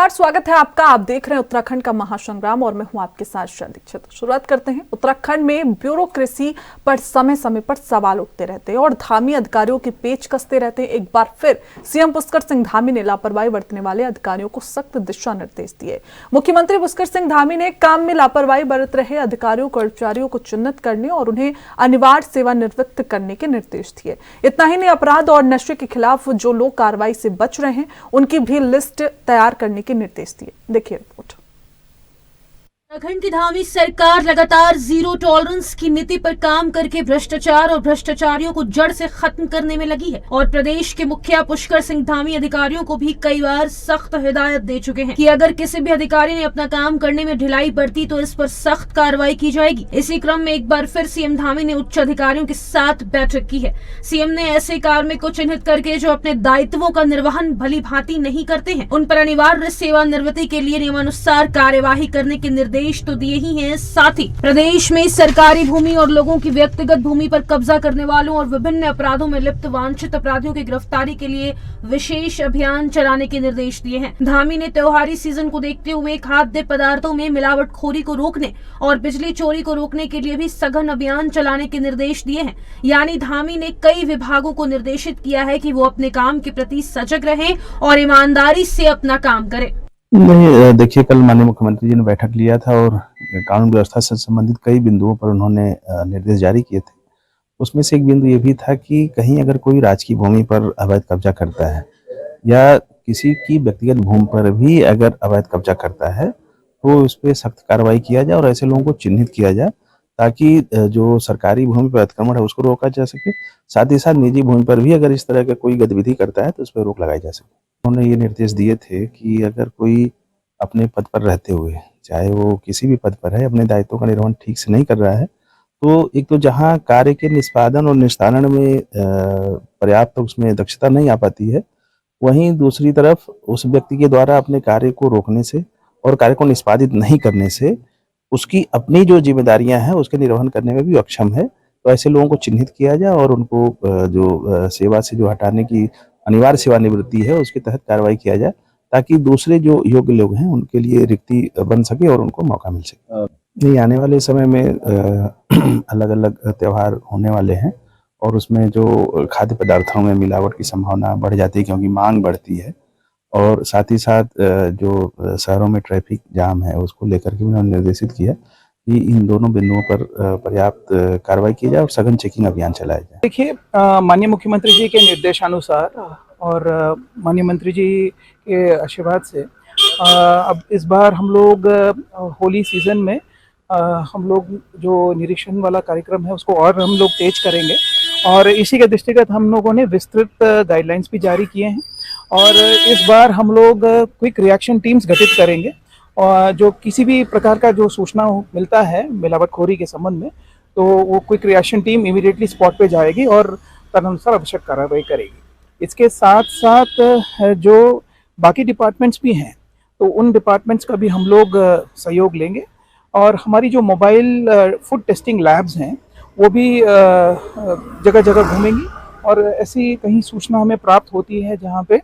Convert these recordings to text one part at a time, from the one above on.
नमस्कार, स्वागत है आपका। आप देख रहे हैं उत्तराखंड का महासंग्राम और मैं हूं आपके साथ श्रेया दीक्षित। शुरुआत करते हैं। उत्तराखंड में ब्यूरोक्रेसी पर समय समय पर सवाल उठते रहते हैं और धामी अधिकारियों के पेच कसते रहते हैं। एक बार फिर सीएम पुष्कर सिंह धामी ने लापरवाही बरतने वाले अधिकारियों को सख्त दिशा निर्देश दिए। मुख्यमंत्री पुष्कर सिंह धामी ने काम में लापरवाही बरत रहे अधिकारियों कर्मचारियों को चिन्हित करने और उन्हें अनिवार्य सेवानिवृत्त करने के निर्देश दिए। इतना ही नहीं, अपराध और नशे के खिलाफ जो लोग कार्रवाई से बच रहे हैं उनकी भी लिस्ट तैयार करने के निर्देश दिए। देखिए रिपोर्ट। उत्तराखंड की धामी सरकार लगातार जीरो टॉलरेंस की नीति पर काम करके भ्रष्टाचार और भ्रष्टाचारियों को जड़ से खत्म करने में लगी है और प्रदेश के मुखिया पुष्कर सिंह धामी अधिकारियों को भी कई बार सख्त हिदायत दे चुके हैं कि अगर किसी भी अधिकारी ने अपना काम करने में ढिलाई बरती तो इस पर सख्त कार्रवाई की जाएगी। इसी क्रम में एक बार फिर सीएम धामी ने उच्च अधिकारियों के साथ बैठक की है। सीएम ने ऐसे कार्मिक को चिन्हित करके जो अपने दायित्वों का निर्वहन भली भांति नहीं करते हैं उन पर अनिवार्य सेवानिवृत्ति के लिए नियमानुसार कार्यवाही करने के निर्देश तो दिए ही हैं। साथ ही प्रदेश में सरकारी भूमि और लोगों की व्यक्तिगत भूमि पर कब्जा करने वालों और विभिन्न अपराधों में लिप्त वांछित अपराधियों की गिरफ्तारी के लिए विशेष अभियान चलाने के निर्देश दिए हैं। धामी ने त्योहारी सीजन को देखते हुए खाद्य पदार्थों में मिलावटखोरी को रोकने और बिजली चोरी को रोकने के लिए भी सघन अभियान चलाने के निर्देश दिए हैं। यानी धामी ने कई विभागों को निर्देशित किया है कि वो अपने काम के प्रति सजग रहें और ईमानदारी से अपना काम करें। नहीं, देखिए, कल माननीय मुख्यमंत्री जी ने बैठक लिया था और कानून व्यवस्था से संबंधित कई बिंदुओं पर उन्होंने निर्देश जारी किए थे। उसमें से एक बिंदु ये भी था कि कहीं अगर कोई राजकीय भूमि पर अवैध कब्जा करता है या किसी की व्यक्तिगत भूमि पर भी अगर अवैध कब्जा करता है तो उस पर सख्त कार्रवाई किया जाए और ऐसे लोगों को चिन्हित किया जाए ताकि जो सरकारी भूमि पर अतिक्रमण है उसको रोका जा सके। साथ ही साथ निजी भूमि पर भी अगर इस तरह का कोई गतिविधि करता है तो उस पर रोक लगाई जा सके। उन्होंने ये निर्देश दिए थे कि अगर कोई अपने पद पर रहते हुए, चाहे वो किसी भी पद पर है, अपने दायित्वों का निर्वहन ठीक से नहीं कर रहा है तो एक तो जहाँ कार्य के निष्पादन और निस्तारण में पर्याप्त उसमें दक्षता नहीं आ पाती है, वहीं दूसरी तरफ उस व्यक्ति के द्वारा अपने कार्य को रोकने से और कार्य को निष्पादित नहीं करने से उसकी अपनी जो जिम्मेदारियां हैं उसके निर्वहन करने में भी अक्षम है। तो ऐसे लोगों को चिन्हित किया जाए और उनको जो सेवा से जो हटाने की अनिवार्य सेवानिवृत्ति है उसके तहत कार्रवाई किया जाए ताकि दूसरे जो योग्य लोग हैं उनके लिए रिक्ति बन सके और उनको मौका मिल सके। नहीं, आने वाले समय में अलग अलग त्यौहार होने वाले हैं और उसमें जो खाद्य पदार्थों में मिलावट की संभावना बढ़ जाती है क्योंकि मांग बढ़ती है और साथ ही साथ जो शहरों में ट्रैफिक जाम है उसको लेकर के उन्होंने निर्देशित किया कि इन दोनों बिंदुओं पर पर्याप्त कार्रवाई की जाए और सघन चेकिंग अभियान चलाया जाए। देखिए, माननीय मुख्यमंत्री जी के निर्देशानुसार और माननीय मंत्री जी के आशीर्वाद से अब इस बार हम लोग होली सीजन में हम लोग जो निरीक्षण वाला कार्यक्रम है उसको और हम लोग तेज करेंगे और इसी के दृष्टिगत हम लोगों ने विस्तृत गाइडलाइंस भी जारी किए हैं और इस बार हम लोग क्विक रिएक्शन टीम्स गठित करेंगे और जो किसी भी प्रकार का जो सूचना मिलता है मिलावटखोरी के संबंध में तो वो quick reaction team immediately spot पे जाएगी और तदनुसार आवश्यक कार्रवाई करेगी। इसके साथ साथ जो बाकी डिपार्टमेंट्स भी हैं तो उन डिपार्टमेंट्स का भी हम लोग सहयोग लेंगे और हमारी जो मोबाइल फूड टेस्टिंग लैब्स हैं वो भी जगह जगह घूमेंगी और ऐसी कहीं सूचना हमें प्राप्त होती है जहाँ पे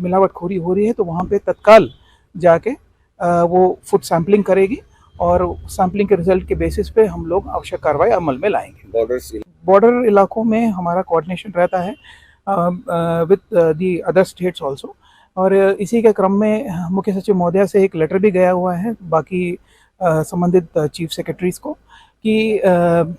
मिलावटखोरी हो रही है तो वहाँ पे तत्काल जाके वो फूड सैम्पलिंग करेगी और सैम्पलिंग के रिजल्ट के बेसिस पे हम लोग आवश्यक कार्रवाई अमल में लाएंगे। बॉर्डर इलाकों में हमारा कोऑर्डिनेशन रहता है with the other states also और इसी के क्रम में मुख्य सचिव महोदया से एक लेटर भी गया हुआ है बाकी संबंधित चीफ सेक्रेटरीज को कि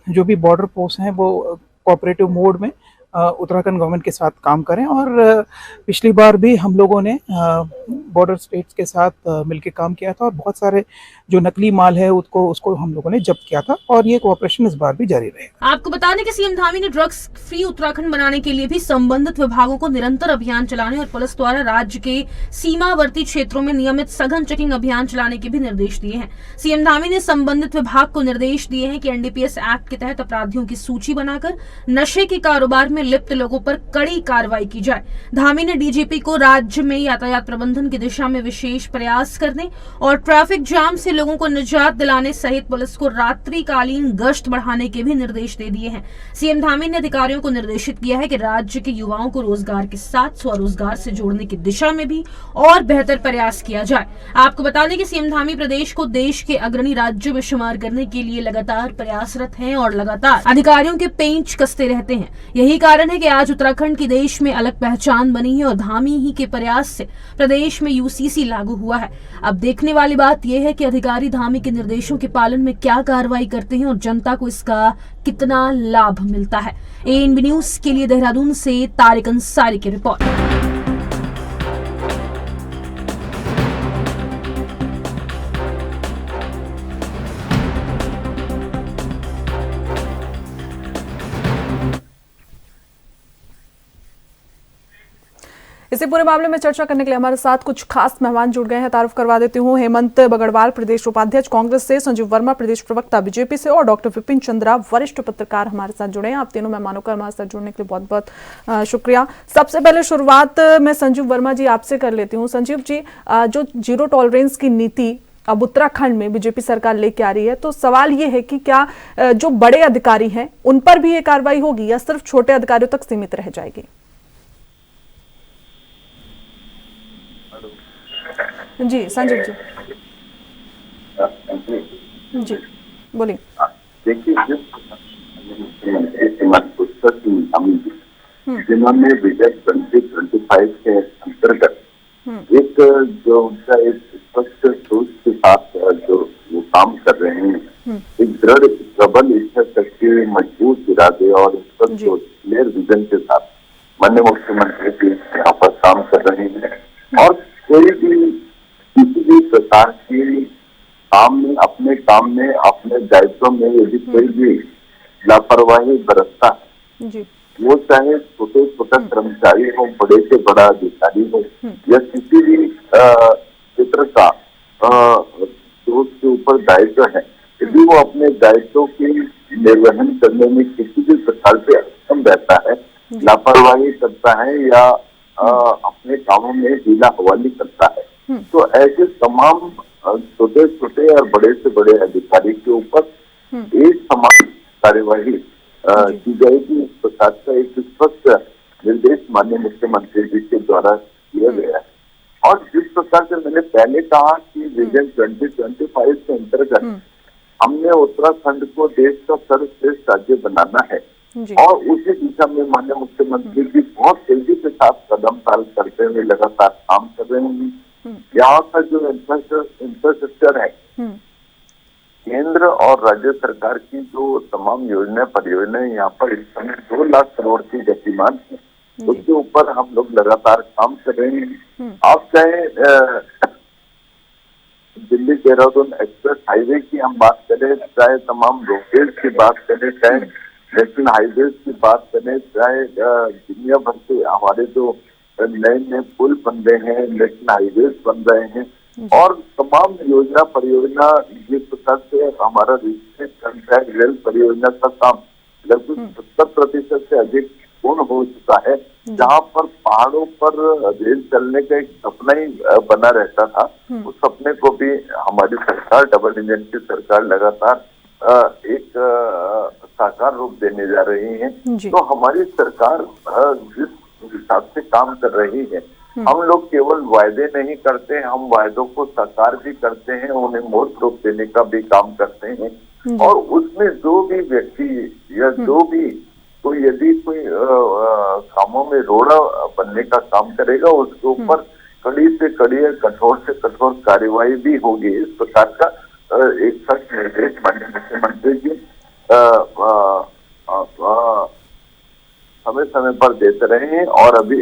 जो भी बॉर्डर पोस्ट हैं वो कोऑपरेटिव मोड में उत्तराखंड गवर्नमेंट के साथ काम करें और पिछली बार भी हम लोगों ने बॉर्डर स्टेट्स के साथ मिलकर काम किया था और बहुत सारे जो नकली माल है उसको हम लोगों ने जब्त किया था और ये कोऑपरेशन इस बार भी जारी रहेगा। आपको बता दें कि सीएम धामी ने ड्रग्स फ्री उत्तराखंड बनाने के लिए भी संबंधित विभागों को निरंतर अभियान चलाने और पुलिस द्वारा राज्य के सीमावर्ती क्षेत्रों में नियमित सघन चेकिंग अभियान चलाने के भी निर्देश दिए हैं। सीएम धामी ने संबंधित विभाग को निर्देश दिए हैं कि एनडीपीएस एक्ट के तहत अपराधियों की सूची बनाकर नशे के कारोबार में लिप्त लोगों पर कड़ी कार्रवाई की जाए। धामी ने डीजीपी को राज्य में यातायात प्रबंधन की दिशा में विशेष प्रयास करने और ट्रैफिक जाम से लोगों को निजात दिलाने सहित पुलिस को रात्रिकालीन गश्त बढ़ाने के भी निर्देश दे दिए हैं। सीएम धामी ने अधिकारियों को निर्देशित किया है कि राज्य के युवाओं को रोजगार के साथ स्वरोजगार से जोड़ने की दिशा में भी और बेहतर प्रयास किया जाए। आपको बता दें कि सीएम धामी प्रदेश को देश के अग्रणी राज्यों में शुमार करने के लिए लगातार प्रयासरत हैं और लगातार अधिकारियों के पेंच कसते रहते हैं। यही कारण है कि आज उत्तराखंड की देश में अलग पहचान बनी है और धामी ही के प्रयास से प्रदेश में यूसीसी लागू हुआ है। अब देखने वाली बात यह है कि अधिकारी धामी के निर्देशों के पालन में क्या कार्रवाई करते हैं और जनता को इसका कितना लाभ मिलता है। एएनबी न्यूज के लिए देहरादून से तारिक अंसारी की रिपोर्ट। इसी पूरे मामले में चर्चा करने के लिए हमारे साथ कुछ खास मेहमान जुड़ गए हैं। तारुफ करवा देती हूँ हेमंत बगड़वाल, प्रदेश उपाध्यक्ष कांग्रेस से, संजीव वर्मा, प्रदेश प्रवक्ता बीजेपी से, और डॉक्टर विपिन चंद्रा, वरिष्ठ पत्रकार हमारे साथ जुड़े हैं। आप तीनों मेहमानों का हमारे साथ जुड़ने के लिए बहुत बहुत शुक्रिया। सबसे पहले शुरुआत मैं संजीव वर्मा जी आपसे कर लेती हूँ। संजीव जी, जो जीरो टॉलरेंस की नीति अब उत्तराखंड में बीजेपी सरकार लेके आ रही है, तो सवाल ये है कि क्या जो बड़े अधिकारी हैं उन पर भी ये कार्रवाई होगी या सिर्फ छोटे अधिकारियों तक सीमित रह जाएगी? जी संजीव जी। जी बोलिए। देखिए, जिन्होंने विजन 2025 के अंतर्गत एक जो उनका एक स्पष्ट सोच के साथ जो वो काम कर रहे हैं, एक दृढ़ प्रबल इच्छा शक्ति, मजबूत इरादे और स्पष्ट क्लियर विजन के साथ माननीय मुख्यमंत्री जी यहाँ पर काम कर रहे हैं। और कोई भी किसी भी प्रकार की काम में, अपने दायित्व में यदि कोई भी लापरवाही बरतता है, वो चाहे छोटे छोटा कर्मचारी हो, बड़े से बड़ा अधिकारी हो, या किसी भी क्षेत्र का जो उसके ऊपर दायित्व है, यदि वो अपने दायित्व के निर्वहन करने में किसी भी प्रकार से अक्षम रहता है, लापरवाही करता है या अपने कामों में ढीला हवाली करता है, तो ऐसे तमाम छोटे छोटे और बड़े से बड़े अधिकारी के ऊपर एक समान कार्यवाही की जाएगी। इस प्रकार का एक स्पष्ट निर्देश माननीय मुख्यमंत्री जी के द्वारा किया गया है। और जिस प्रकार से मैंने पहले कहा कि विजन 2025 के अंतर्गत हमने उत्तराखंड को देश का सर्वश्रेष्ठ राज्य बनाना है, और उसी दिशा में माननीय मुख्यमंत्री जी बहुत तेजी के साथ कदम ताल करते हुए लगातार काम कर रहे हैं। यहाँ का जो इंफ्रास्ट्रक्चर है, केंद्र और राज्य सरकार की जो तमाम योजनाएं, परियोजनाएं यहाँ पर इस समय 2 लाख करोड़ की गतिमान है, उसके ऊपर हम लोग लगातार काम कर रहे हैं। आप चाहे दिल्ली देहरादून एक्सप्रेस हाईवे की हम बात करें, चाहे तमाम रोडवेज की बात करें, चाहे नेशनल हाईवे की बात करें, चाहे दुनिया भर के हमारे जो नए नए पुल बन रहे हैं, नेशनल हाईवे बन रहे हैं, और तमाम योजना परियोजना जिस प्रकार से हमारा रेल परियोजना का काम लगभग 70% से अधिक पूर्ण हो चुका है, जहाँ पर पहाड़ों पर रेल चलने का एक सपना ही बना रहता था, उस सपने को भी हमारी सरकार, डबल इंजन की सरकार लगातार एक साकार रूप देने जा रही है। तो हमारी सरकार जिस हिसाब से काम कर रही है, हम लोग केवल वायदे नहीं करते, हम वायदों को साकार भी करते हैं, उन्हें मूर्त रूप देने का भी काम करते हैं। और उसमें जो भी व्यक्ति या जो भी कोई यदि कोई कामों में रोड़ा बनने का काम करेगा, उसके ऊपर कड़ी से कड़ी, कठोर से कठोर कार्यवाही भी होगी। इस प्रकार का एक सख्त निर्देश माननीय मुख्यमंत्री जी समय समय पर देते रहे हैं, और अभी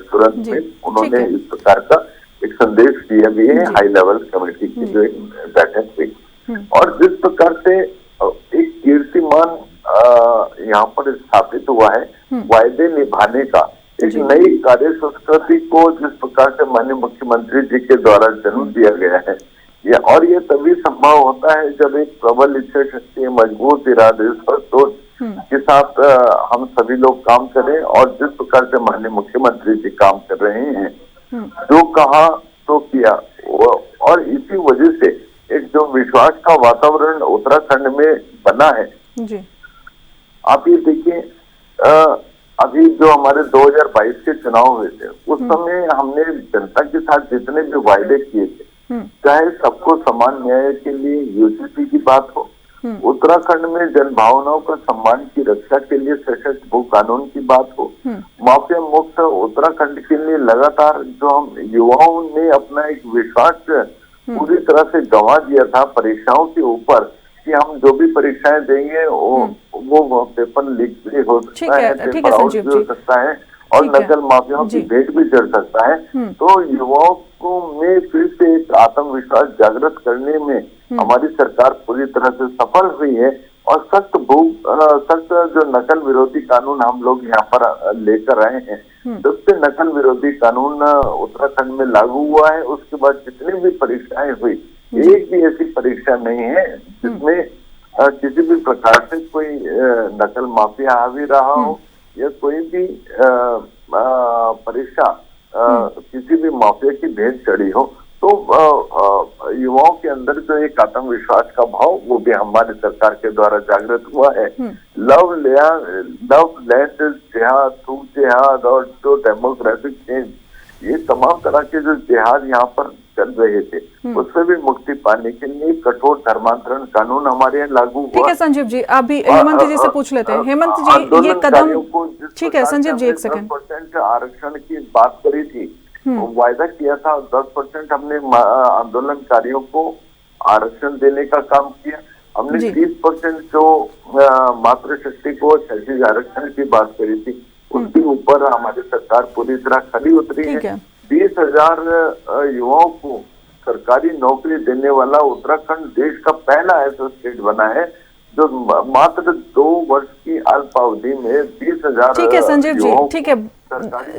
तुरंत में उन्होंने इस प्रकार का एक संदेश दिया भी है हाई लेवल कमेटी की जो एक बैठक हुई। और जिस प्रकार से एक कीर्तिमान यहाँ पर स्थापित हुआ है वायदे निभाने का, एक नई कार्य संस्कृति को जिस प्रकार से माननीय मुख्यमंत्री जी के द्वारा जन्म दिया गया है, और ये तभी संभव होता है जब एक प्रबल इच्छा शक्ति, मजबूत इरादे, सोच के साथ हम सभी लोग काम करें और जिस प्रकार से माननीय मुख्यमंत्री जी काम कर रहे हैं, जो कहा तो किया, और इसी वजह से एक जो विश्वास का वातावरण उत्तराखंड में बना है। जी। आप ये देखिए, अभी जो हमारे 2022 के चुनाव हुए थे, उस समय हमने जनता के साथ जितने भी वायदे किए थे, चाहे सबको समान न्याय के लिए यूसीसी की बात हो, उत्तराखंड में जन भावनाओं का सम्मान की रक्षा के लिए सशक्त भू कानून की बात हो, माफिया मुक्त उत्तराखंड के लिए लगातार जो हम युवाओं ने अपना एक विश्वास पूरी तरह से गंवा दिया था परीक्षाओं के ऊपर कि हम जो भी परीक्षाएं देंगे वो पेपर लीक भी हो सकता है, पेपर आउट भी हो सकता है और नकल माफियाओं की भेंट भी चढ़ सकता है। तो युवाओं को में फिर से एक आत्मविश्वास जागृत करने में हमारी सरकार पूरी तरह से सफल हुई है और सख्त जो नकल विरोधी कानून हम लोग यहाँ पर लेकर आए हैं, जब से नकल विरोधी कानून उत्तराखंड में लागू हुआ है उसके बाद जितनी भी परीक्षाएं हुई, एक भी ऐसी परीक्षा नहीं है जिसमें किसी भी प्रकार से कोई नकल माफिया हावी रहा हो या कोई भी परीक्षा किसी भी माफिया की भेंट चढ़ी हो। तो युवाओं के अंदर जो एक आत्मविश्वास का भाव वो भी हमारी सरकार के द्वारा जागृत हुआ है। लव लैंड जिहाद, थ्रू जिहाद और जो डेमोग्राफिक चेंज, ये तमाम तरह के जो जिहाद यहाँ पर चल रहे थे उससे भी मुक्ति पाने के लिए कठोर धर्मांतरण कानून हमारे यहाँ लागू हुआ। ठीक है संजीव जी, अभी हेमंत जी से पूछ लेते हैं। हेमंत जी, ये कदम, ठीक है संजीव जी, एक सेकंड। 10% आरक्षण की बात करी थी, वायदा किया था 10% हमने आंदोलनकारियों को आरक्षण देने का काम किया। हमने 30% जो मातृशक्ति को क्षैतिज आरक्षण की बात करी थी, उसके ऊपर हमारी सरकार पूरी तरह खरी उतरी है। 20,000 युवाओं को सरकारी नौकरी देने वाला उत्तराखंड देश का पहला ऐसा स्टेट बना है जो मात्र 2 वर्ष की अल्पावधि में 20,000। ठीक है संजीव जी, ठीक है,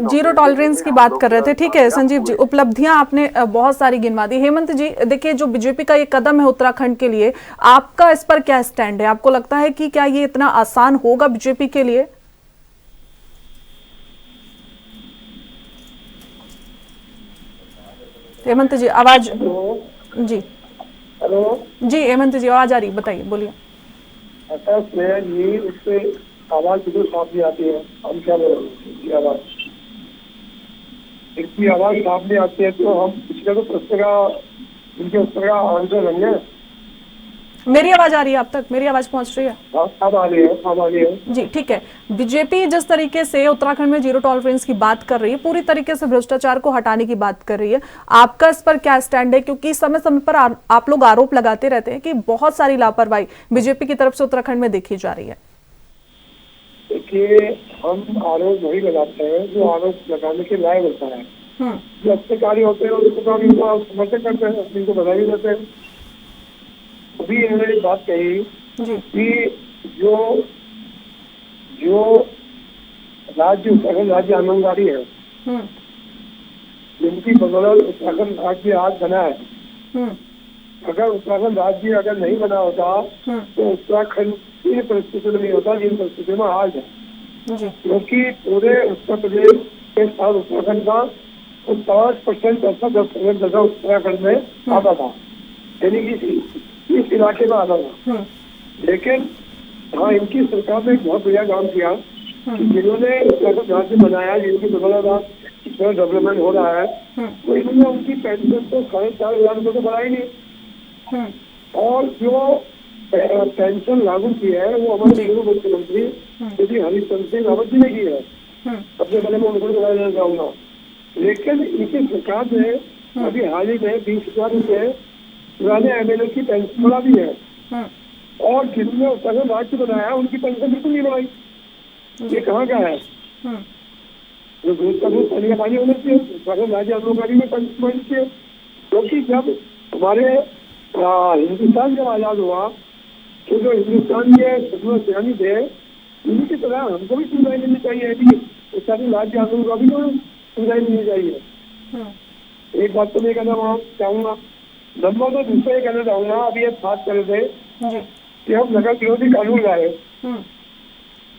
जीरो टॉलरेंस की बात कर रहे थे। ठीक है संजीव जी, उपलब्धियां आपने बहुत सारी गिनवा दी। हेमंत जी, देखिए जो बीजेपी का ये कदम है उत्तराखंड के लिए, आपका इस पर क्या स्टैंड है? आपको लगता है कि क्या ये इतना आसान होगा बीजेपी के लिए? हेमंत जी आवाज, जी हेलो जी, हेमंत जी आवाज आ रही, बताइए, बोलिए। अच्छा स्नेहा जी, उससे आवाज बिल्कुल साफ नहीं आती है, हम क्या बोले आवाज, इसकी आवाज साफ नहीं आती है तो हम पिछले तो प्रश्न का इनके उत्तर का आंसर देंगे। मेरी आवाज आ रही है आप तक? मेरी आवाज पहुंच रही है? अब आ रही है, अब आ रही है जी। ठीक है, बीजेपी जिस तरीके से उत्तराखंड में जीरो टॉलरेंस की बात कर रही है, पूरी तरीके से भ्रष्टाचार को हटाने की बात कर रही है, आपका इस पर क्या स्टैंड है? क्योंकि समय समय पर आप लोग आरोप लगाते रहते हैं कि बहुत सारी लापरवाही बीजेपी की तरफ से उत्तराखंड में देखी जा रही है। देखिए, हम आरोप वही लगाते हैं जो आरोप लगाने के लायक होता है। जो अच्छे कार्य होते हैं उसको समर्थन करते हैं, अपनी को बधाई देते हैं। अभी इन्होंने बात कही कि जो राज्य उत्तराखंड राज्य आंदोलनकारी है, जिनकी बदौलत उत्तराखंड राज्य आज बना है, अगर उत्तराखंड राज्य अगर नहीं बना होता तो उत्तराखंड इन परिस्थिति में नहीं होता जिन परिस्थितियों में आज है। क्योंकि पूरे उत्तर प्रदेश के साथ उत्तराखंड का 5% ऐसा 10% जगह उत्तराखंड में आता था, यानी कि इस इलाके में आता था। लेकिन हाँ, इनकी सरकार ने बहुत बढ़िया काम किया कि जिन्होंने उत्तराखंड राज्य बनाया, जिनकी बदौलत इसमें डेवलपमेंट हो रहा है, तो इन्होंने उनकी पेंशन तो 4,500 रुपये तो बढ़ाई नहीं। और जो पेंशन लागू की है वो हमारे पूर्व मुख्यमंत्री श्री हरिचंद्र सिंह रावत जी ने की है। सबसे पहले मैं उनको बता देना चाहूंगा। लेकिन इनकी सरकार ने अभी हाल ही में 20,000 रुपये पुराने एमएलए की पेंशन बढ़ा दी है, और जिनने उत्तराखंड राज्य बनाया उनकी पेंशन बिल्कुल नहीं बढ़ाई। ये कहाँ का है? जो दूध का दूध पानी का पानी होना चाहिए, उत्तराखंड राज्य आंदोलनकारी में पेंशन चाहिए। क्योंकि जब हमारे हिंदुस्तान जब आजाद हुआ तो जो हिंदुस्तान के स्वतंत्र सेनानी थे, उनकी तरह हमको भी सुविधाएं मिलनी चाहिए कि उत्तराखंड राज्य आंदोलन का भी सुविधाएं मिलनी चाहिए। एक बात तो मैं कहना चाहूंगा। नंबर तो दूसरा ये कहना चाहूंगा, अभी ये बात कर रहे थे कि हम नगर विरोधी कानून लाए,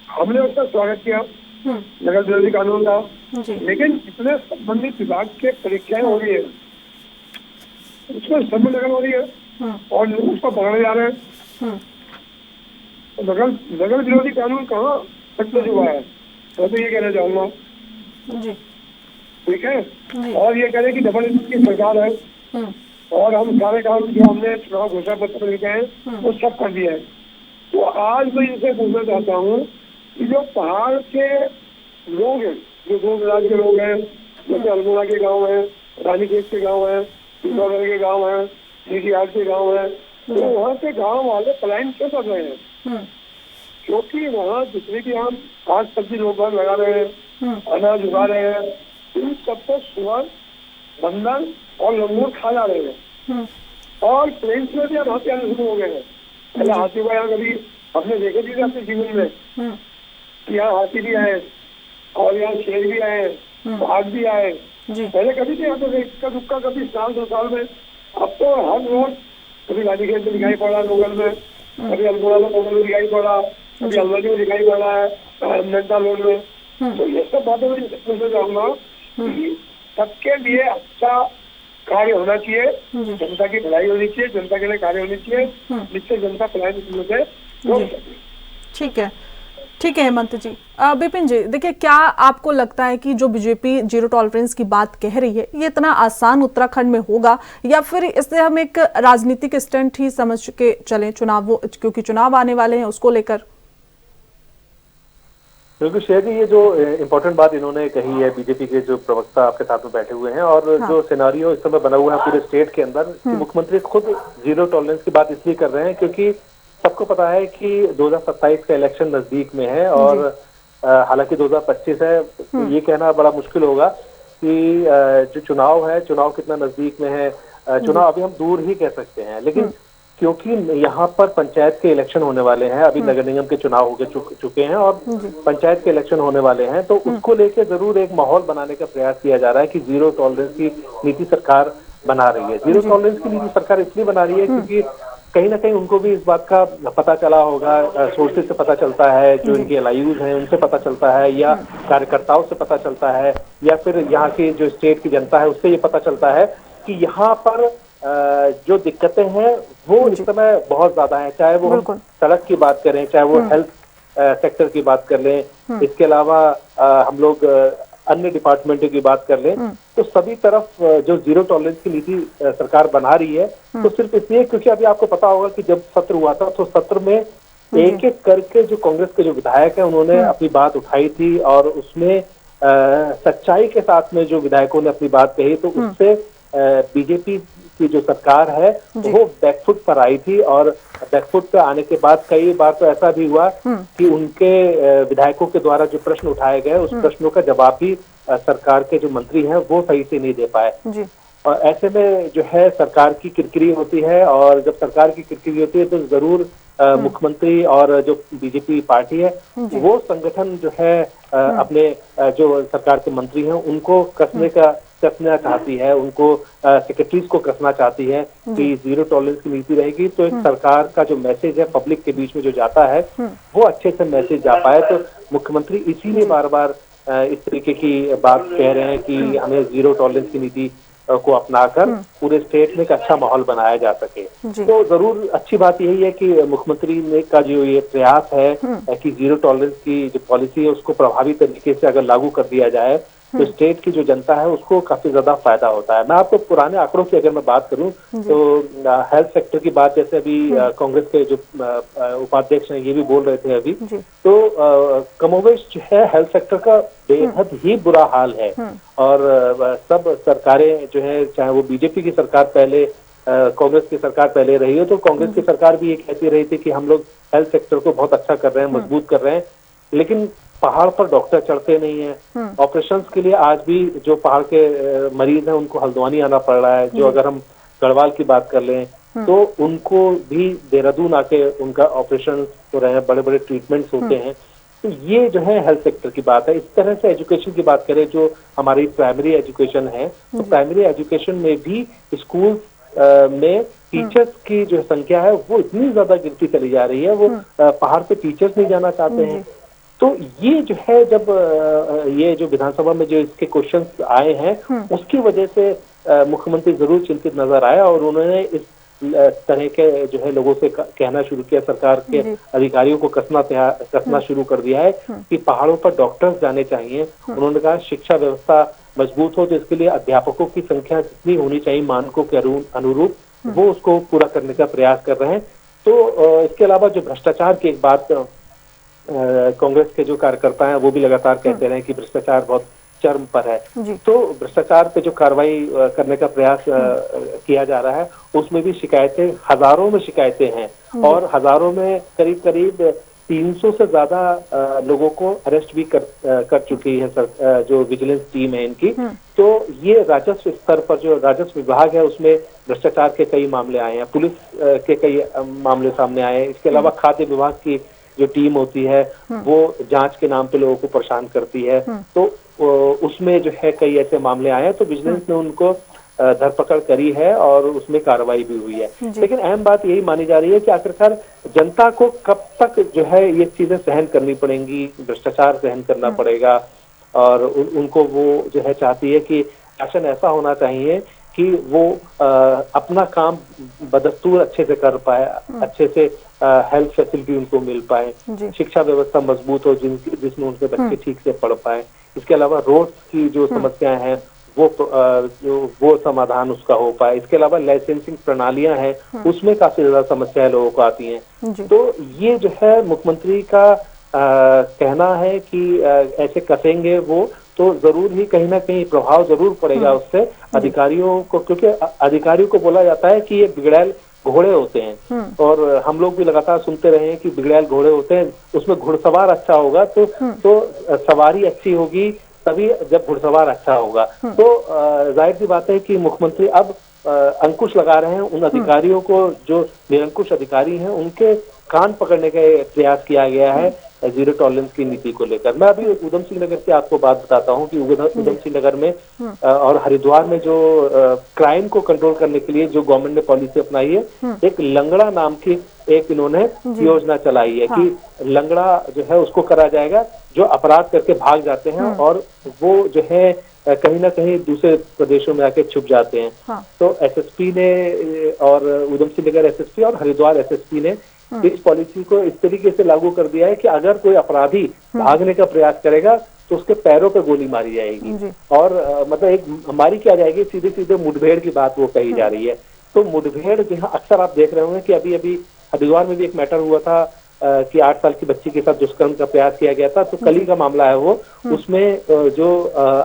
हमने उसका स्वागत किया, नगर विरोधी कानून था, जी लेकिन जितने संबंधित विभाग के परीक्षाएं हो रही है उसमें सम्मान लगन हो रही है और लोग उसको पकड़ने जा रहे हैं। तो नगर विरोधी कानून कहाँ सक्सेस हुआ है, मैं तो ये कहना चाहूंगा। जी ठीक है, और ये कह रहे कि डबल इंजन की सरकार है और हम सारे काम जो हमने चुनाव घोषणा पत्र में लिखे हैं वो सब कर दिया है। तो आज मैं इनसे पूछना चाहता हूँ कि जो पहाड़ के लोग हैं, जो दूर-दराज के लोग हैं, जैसे अल्मोड़ा के गांव हैं, रानीखेत के गांव हैं, पिथौरागढ़ के गांव हैं, सीटीहाट के गांव हैं, तो वहाँ के गांव वाले पलायन क्यों कर रहे हैं? क्योंकि वहाँ जितने भी हम खास सब्जी लोग लगा रहे हैं, अनाज उगा रहे हैं, इन सबको सुअर, बंदर और लंगूर खा जा रहे हैं। और प्लेन्स में भी अब हाथी आने शुरू हो गए हैं। पहले हाथी को यहाँ कभी हमने देखे भी अपने जीवन में कि यहाँ हाथी भी आए और यहाँ शेर भी आए, बाघ भी आए। पहले कभी नहीं आते थे, इक्का दुक्का कभी साल 2 साल में। अब तो हर रोज कभी रानीखेत में दिखाई पड़ा, लोगल में, कभी अल्मोड़ा में लोगल में दिखाई पड़ा, कभी अलवरी में दिखाई पड़ा है, नंदा रोड में। तो ये सब बातें मैं पूछना चाहूंगा कि सबके लिए अच्छा कार्य होना चाहिए, जनता की भलाई होनी चाहिए, जनता के लिए कार्य होनी चाहिए, जिससे जनता पलायन से रोक सके। ठीक है हेमंत जी। विपिन जी, देखिए, क्या आपको लगता है कि जो बीजेपी जीरो टॉलरेंस की बात कह रही है ये इतना आसान उत्तराखंड में होगा, या फिर इसे हम एक राजनीतिक स्टंट ही समझ के चलें, क्योंकि चुनाव आने वाले हैं उसको लेकर? बिल्कुल शेयर जी, ये जो इम्पोर्टेंट बात इन्होंने कही है, बीजेपी के जो प्रवक्ता आपके साथ में बैठे हुए हैं, और जो सिनारियो इस समय बना हुआ है पूरे स्टेट के अंदर, कि मुख्यमंत्री खुद जीरो टॉलरेंस की बात इसलिए कर रहे हैं क्योंकि सबको पता है कि 2027 का इलेक्शन नजदीक में है, और हालांकि 2025 है, तो ये कहना बड़ा मुश्किल होगा कि जो चुनाव है, चुनाव कितना नजदीक में है। चुनाव अभी हम दूर ही कह सकते हैं, लेकिन क्योंकि यहाँ पर पंचायत के इलेक्शन होने वाले हैं, अभी नगर निगम के चुनाव हो चुके हैं और पंचायत के इलेक्शन होने वाले हैं, तो उसको लेके जरूर एक माहौल बनाने का प्रयास किया जा रहा है कि जीरो टॉलरेंस की नीति सरकार बना रही है। जीरो टॉलरेंस की नीति सरकार इसलिए बना रही है क्योंकि कहीं ना कहीं उनको भी इस बात का पता चला होगा, सोर्सेज से पता चलता है, जो इनके एलआईयूज हैं उनसे पता चलता है, या कार्यकर्ताओं से पता चलता है, या फिर यहाँ की जो स्टेट की जनता है उससे ये पता चलता है कि यहाँ पर जो दिक्कतें हैं वो इस समय बहुत ज्यादा है, चाहे वो हम सड़क की बात करें, चाहे वो हेल्थ सेक्टर की बात कर लें, इसके अलावा हम लोग अन्य डिपार्टमेंटों की बात कर लें, तो सभी तरफ जो जीरो टॉलरेंस की नीति सरकार बना रही है, तो सिर्फ इसलिए क्योंकि अभी आपको पता होगा कि जब सत्र हुआ था तो सत्र में एक एक करके जो कांग्रेस के जो विधायक हैं उन्होंने अपनी बात उठाई थी, और उसमें सच्चाई के साथ में जो विधायकों ने अपनी बात कही, तो उससे बीजेपी की जो सरकार है वो बैकफुट पर आई थी, और बैकफुट पर आने के बाद कई बार तो ऐसा भी हुआ कि उनके विधायकों के द्वारा जो प्रश्न उठाए गए उस प्रश्नों का जवाब भी सरकार के जो मंत्री हैं वो सही से नहीं दे पाए। और ऐसे में जो है सरकार की किरकिरी होती है, और जब सरकार की किरकिरी होती है तो जरूर मुख्यमंत्री और जो बीजेपी पार्टी है वो संगठन जो है अपने जो सरकार के मंत्री हैं उनको कसना चाहती है, उनको सेक्रेटरीज को कसना चाहती है कि जीरो टॉलरेंस की नीति रहेगी, तो एक सरकार का जो मैसेज है पब्लिक के बीच में जो जाता है वो अच्छे से मैसेज जा पाए। तो मुख्यमंत्री इसीलिए बार बार इस तरीके की बात कह रहे हैं कि हमें जीरो टॉलरेंस की नीति को अपनाकर पूरे स्टेट में एक अच्छा माहौल बनाया जा सके। तो जरूर अच्छी बात यही है कि मुख्यमंत्री ने का जो ये प्रयास है कि जीरो टॉलरेंस की जो पॉलिसी है उसको प्रभावी तरीके से अगर लागू कर दिया जाए तो स्टेट की जो जनता है उसको काफी ज्यादा फायदा होता है। मैं आपको पुराने आंकड़ों की अगर मैं बात करूं तो हेल्थ सेक्टर की बात, जैसे अभी कांग्रेस के जो उपाध्यक्ष हैं ये भी बोल रहे थे अभी, तो कमोवेश जो है हेल्थ सेक्टर का बेहद ही बुरा हाल है, और सब सरकारें जो है, चाहे वो बीजेपी की सरकार पहले, कांग्रेस की सरकार पहले रही हो, तो कांग्रेस की सरकार भी ये कहती रही थी कि हम लोग हेल्थ सेक्टर को बहुत अच्छा कर रहे हैं, मजबूत कर रहे हैं, लेकिन पहाड़ पर डॉक्टर चढ़ते नहीं है। ऑपरेशंस के लिए आज भी जो पहाड़ के मरीज हैं उनको हल्द्वानी आना पड़ रहा है। जो अगर हम गढ़वाल की बात कर लें तो उनको भी देहरादून आके उनका ऑपरेशन हो रहे हैं, बड़े बड़े ट्रीटमेंट्स होते हैं। तो ये जो है हेल्थ सेक्टर की बात है। इस तरह से एजुकेशन की बात करें, जो हमारी प्राइमरी एजुकेशन है, तो प्राइमरी एजुकेशन में भी स्कूल में टीचर्स की जो संख्या है वो इतनी ज्यादा गिरती चली जा रही है, वो पहाड़ पे टीचर्स नहीं जाना चाहते हैं। तो ये जो है, जब ये जो विधानसभा में जो इसके क्वेश्चंस आए हैं उसकी वजह से मुख्यमंत्री जरूर चिंतित नजर आया और उन्होंने इस तरह के जो है लोगों से कहना शुरू किया, सरकार के अधिकारियों को कसना शुरू कर दिया है कि पहाड़ों पर डॉक्टर्स जाने चाहिए। उन्होंने कहा शिक्षा व्यवस्था मजबूत हो तो इसके लिए अध्यापकों की संख्या जितनी होनी चाहिए मानकों के अनुरूप वो उसको पूरा करने का प्रयास कर रहे हैं। तो इसके अलावा जो भ्रष्टाचार की एक बात कांग्रेस के जो कार्यकर्ता हैं वो भी लगातार कहते रहे कि भ्रष्टाचार बहुत चरम पर है। तो भ्रष्टाचार पे जो कार्रवाई करने का प्रयास किया जा रहा है उसमें भी शिकायतें, हजारों में शिकायतें हैं और हजारों में करीब करीब 300 से ज्यादा लोगों को अरेस्ट भी कर चुकी है जो विजिलेंस टीम है इनकी। तो ये राजस्व स्तर पर जो राजस्व विभाग है उसमें भ्रष्टाचार के कई मामले आए हैं, पुलिस के कई मामले सामने आए हैं। इसके अलावा खाद्य विभाग की जो टीम होती है वो जांच के नाम पे लोगों को परेशान करती है, तो उसमें जो है कई ऐसे मामले आए हैं। तो विजिलेंस ने उनको धरपकड़ करी है और उसमें कार्रवाई भी हुई है। लेकिन अहम बात यही मानी जा रही है कि आखिरकार जनता को कब तक जो है ये चीजें सहन करनी पड़ेंगी, भ्रष्टाचार सहन करना पड़ेगा और उनको वो जो है चाहती है कि शासन ऐसा होना चाहिए कि वो अपना काम बदस्तूर अच्छे से कर पाए, अच्छे से हेल्थ फैसिलिटी उनको मिल पाए, शिक्षा व्यवस्था मजबूत हो जिसमें उनके बच्चे ठीक से पढ़ पाए। इसके अलावा रोड की जो समस्याएं हैं वो समाधान उसका हो पाए। इसके अलावा लाइसेंसिंग प्रणालियां हैं उसमें काफी ज्यादा समस्याएं लोगों को आती हैं। तो ये जो है मुख्यमंत्री का कहना है कि ऐसे कसेंगे वो तो जरूर ही कहीं ना कहीं प्रभाव जरूर पड़ेगा उससे अधिकारियों को, क्योंकि अधिकारियों को बोला जाता है कि ये बिगड़ैल घोड़े होते हैं और हम लोग भी लगातार सुनते रहे हैं कि बिगड़ैल घोड़े होते हैं, उसमें घुड़सवार अच्छा होगा तो सवारी अच्छी होगी तभी जब घुड़सवार अच्छा होगा। तो जाहिर सी बात है कि मुख्यमंत्री अब अंकुश लगा रहे हैं उन अधिकारियों को जो निरंकुश अधिकारी हैं, उनके कान पकड़ने का प्रयास किया गया है जीरो टॉलरेंस की नीति को लेकर। मैं अभी उधम सिंह नगर से आपको बात बताता हूं कि उधम सिंह नगर में और हरिद्वार में जो क्राइम को कंट्रोल करने के लिए जो गवर्नमेंट ने पॉलिसी अपनाई है, एक लंगड़ा नाम की एक इन्होंने योजना चलाई है कि लंगड़ा जो है उसको करा जाएगा जो अपराध करके भाग जाते हैं और वो जो है कहीं ना कहीं दूसरे प्रदेशों में आके छुप जाते हैं। तो एसएसपी ने और उधम सिंह नगर एसएसपी और हरिद्वार एसएसपी ने इस पॉलिसी को इस तरीके से लागू कर दिया है कि अगर कोई अपराधी भागने का प्रयास करेगा तो उसके पैरों पे गोली मारी जाएगी और मतलब एक मारी क्या जाएगी, सीधे सीधे मुठभेड़ की बात वो कही जा रही है। तो मुठभेड़ जहाँ अक्सर आप देख रहे होंगे कि अभी अभी हरिद्वार में भी एक मैटर हुआ था कि 8 साल की बच्ची के साथ दुष्कर्म का प्रयास किया गया था। तो कल ही का मामला है वो, उसमें जो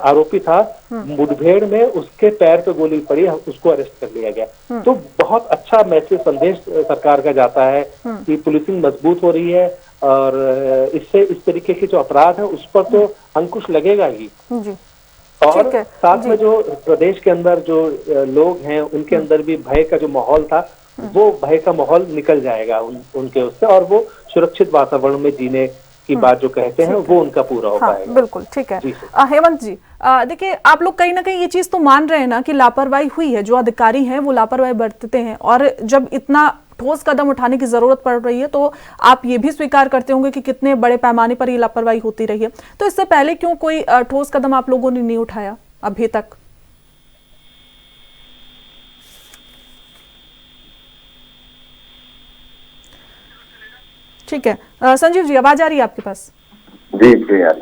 आरोपी था मुठभेड़ में उसके पैर पे गोली पड़ी, उसको अरेस्ट कर लिया गया। तो बहुत अच्छा मैसेज संदेश सरकार का जाता है कि पुलिसिंग मजबूत हो रही है और इससे इस तरीके के जो अपराध है उस पर तो अंकुश लगेगा ही। और साथ में जो प्रदेश के अंदर जो लोग हैं उनके अंदर भी भय का जो माहौल था वो भय का माहौल निकल जाएगा उनके उससे और वो सुरक्षित वातावरण में जीने की बात जो कहते हैं वो उनका पूरा हो पाएगा। बिल्कुल ठीक है। हेमंत जी देखिए, आप लोग कहीं ना कहीं ये चीज तो मान रहे हैं ना कि लापरवाही हुई है, जो अधिकारी हैं वो लापरवाही बरतते हैं और जब इतना ठोस कदम उठाने की जरूरत पड़ रही है तो आप ये भी स्वीकार करते होंगे कि कितने बड़े पैमाने पर ये लापरवाही होती रही है। तो इससे पहले क्यों कोई ठोस कदम आप लोगों ने नहीं उठाया अभी तक? ठीक है, संजीव जी आवाज आ रही है आपके पास? जी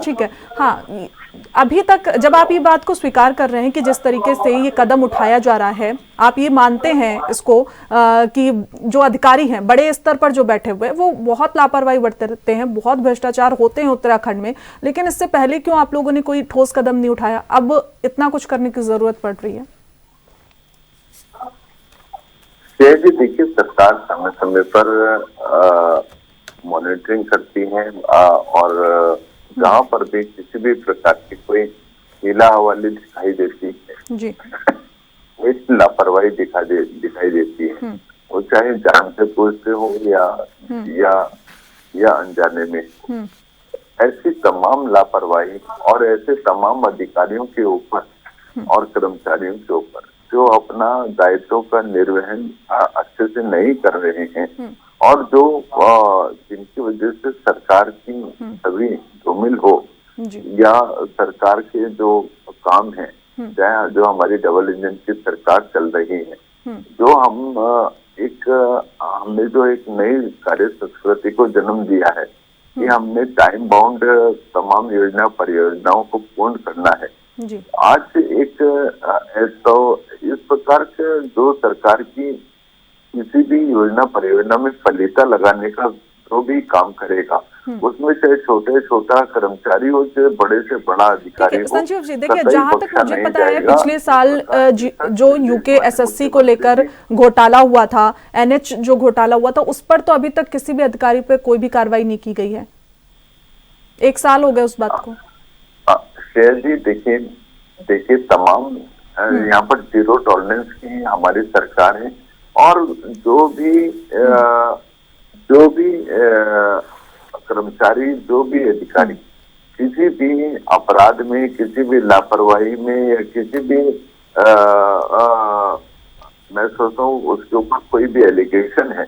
ठीक है। हाँ, अभी तक जब आप ये बात को स्वीकार कर रहे हैं कि जिस तरीके से ये कदम उठाया जा रहा है, आप ये मानते हैं इसको कि जो अधिकारी हैं बड़े स्तर पर जो बैठे हुए वो बहुत लापरवाही बरतते हैं, बहुत भ्रष्टाचार होते हैं उत्तराखंड में, लेकिन इससे पहले क्यों आप लोगों ने कोई ठोस कदम नहीं उठाया? अब इतना कुछ करने की जरूरत पड़ रही है? देखिए, सरकार समय समय पर मॉनिटरिंग करती है और जहाँ पर भी किसी भी प्रकार की कोई हीला हवाली दिखाई देती है जी, इसमें लापरवाही दिखाई देती है, वो चाहे जानते पूछते हो या अनजाने में। ऐसी तमाम लापरवाही और ऐसे तमाम अधिकारियों के ऊपर और कर्मचारियों के ऊपर जो अपना दायित्व का निर्वहन अच्छे से नहीं कर रहे हैं, और जो जिनकी वजह से सरकार की छवि धूमिल हो या सरकार के जो काम है, चाहे जो हमारी डबल इंजन की सरकार चल रही है, जो हमने जो एक नई कार्य संस्कृति को जन्म दिया है कि हमने टाइम बाउंड तमाम योजना परियोजनाओं को पूर्ण करना है। आज एक तो इस प्रकार के जो सरकार की किसी भी योजना परियोजना में फलीता लगाने का जो भी काम करेगा, उसमें चाहे छोटे छोटा कर्मचारी हो, चाहे बड़े से बड़ा अधिकारी हो। संजीव जी, देखिए, जहां तक मुझे पता है पिछले साल जो यूके एसएससी को लेकर घोटाला हुआ था, एनएच जो घोटाला हुआ था, उस पर तो अभी तक किसी भी अधिकारी पे कोई भी कार्रवाई नहीं की गई है। 1 साल हो गए उस बात को। शेर जी, देखिए तमाम यहाँ पर जीरो टॉलरेंस की हमारी सरकार है, और जो भी कर्मचारी, जो भी अधिकारी किसी भी अपराध में, किसी भी लापरवाही में या किसी भी मैं सोचता हूँ उसके ऊपर कोई भी एलिगेशन है,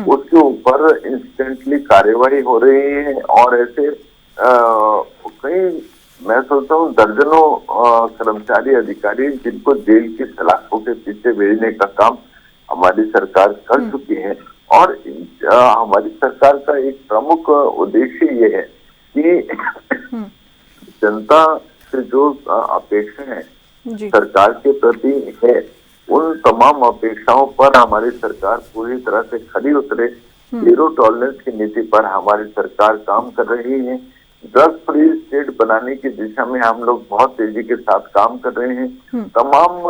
उसके ऊपर इंस्टेंटली कार्यवाही हो रही है। और ऐसे कई, मैं सोचता हूँ दर्जनों कर्मचारी अधिकारी जिनको जेल की सलाखों के पीछे भेजने का काम हमारी सरकार कर चुकी है। और हमारी सरकार का एक प्रमुख उद्देश्य ये है कि जनता से जो अपेक्षाएं सरकार के प्रति है, उन तमाम अपेक्षाओं पर हमारी सरकार पूरी तरह से खरी उतरे। जीरो टॉलरेंस की नीति पर हमारी सरकार काम कर रही है। ड्रग फ्री स्टेट बनाने की दिशा में हम लोग बहुत तेजी के साथ काम कर रहे हैं। तमाम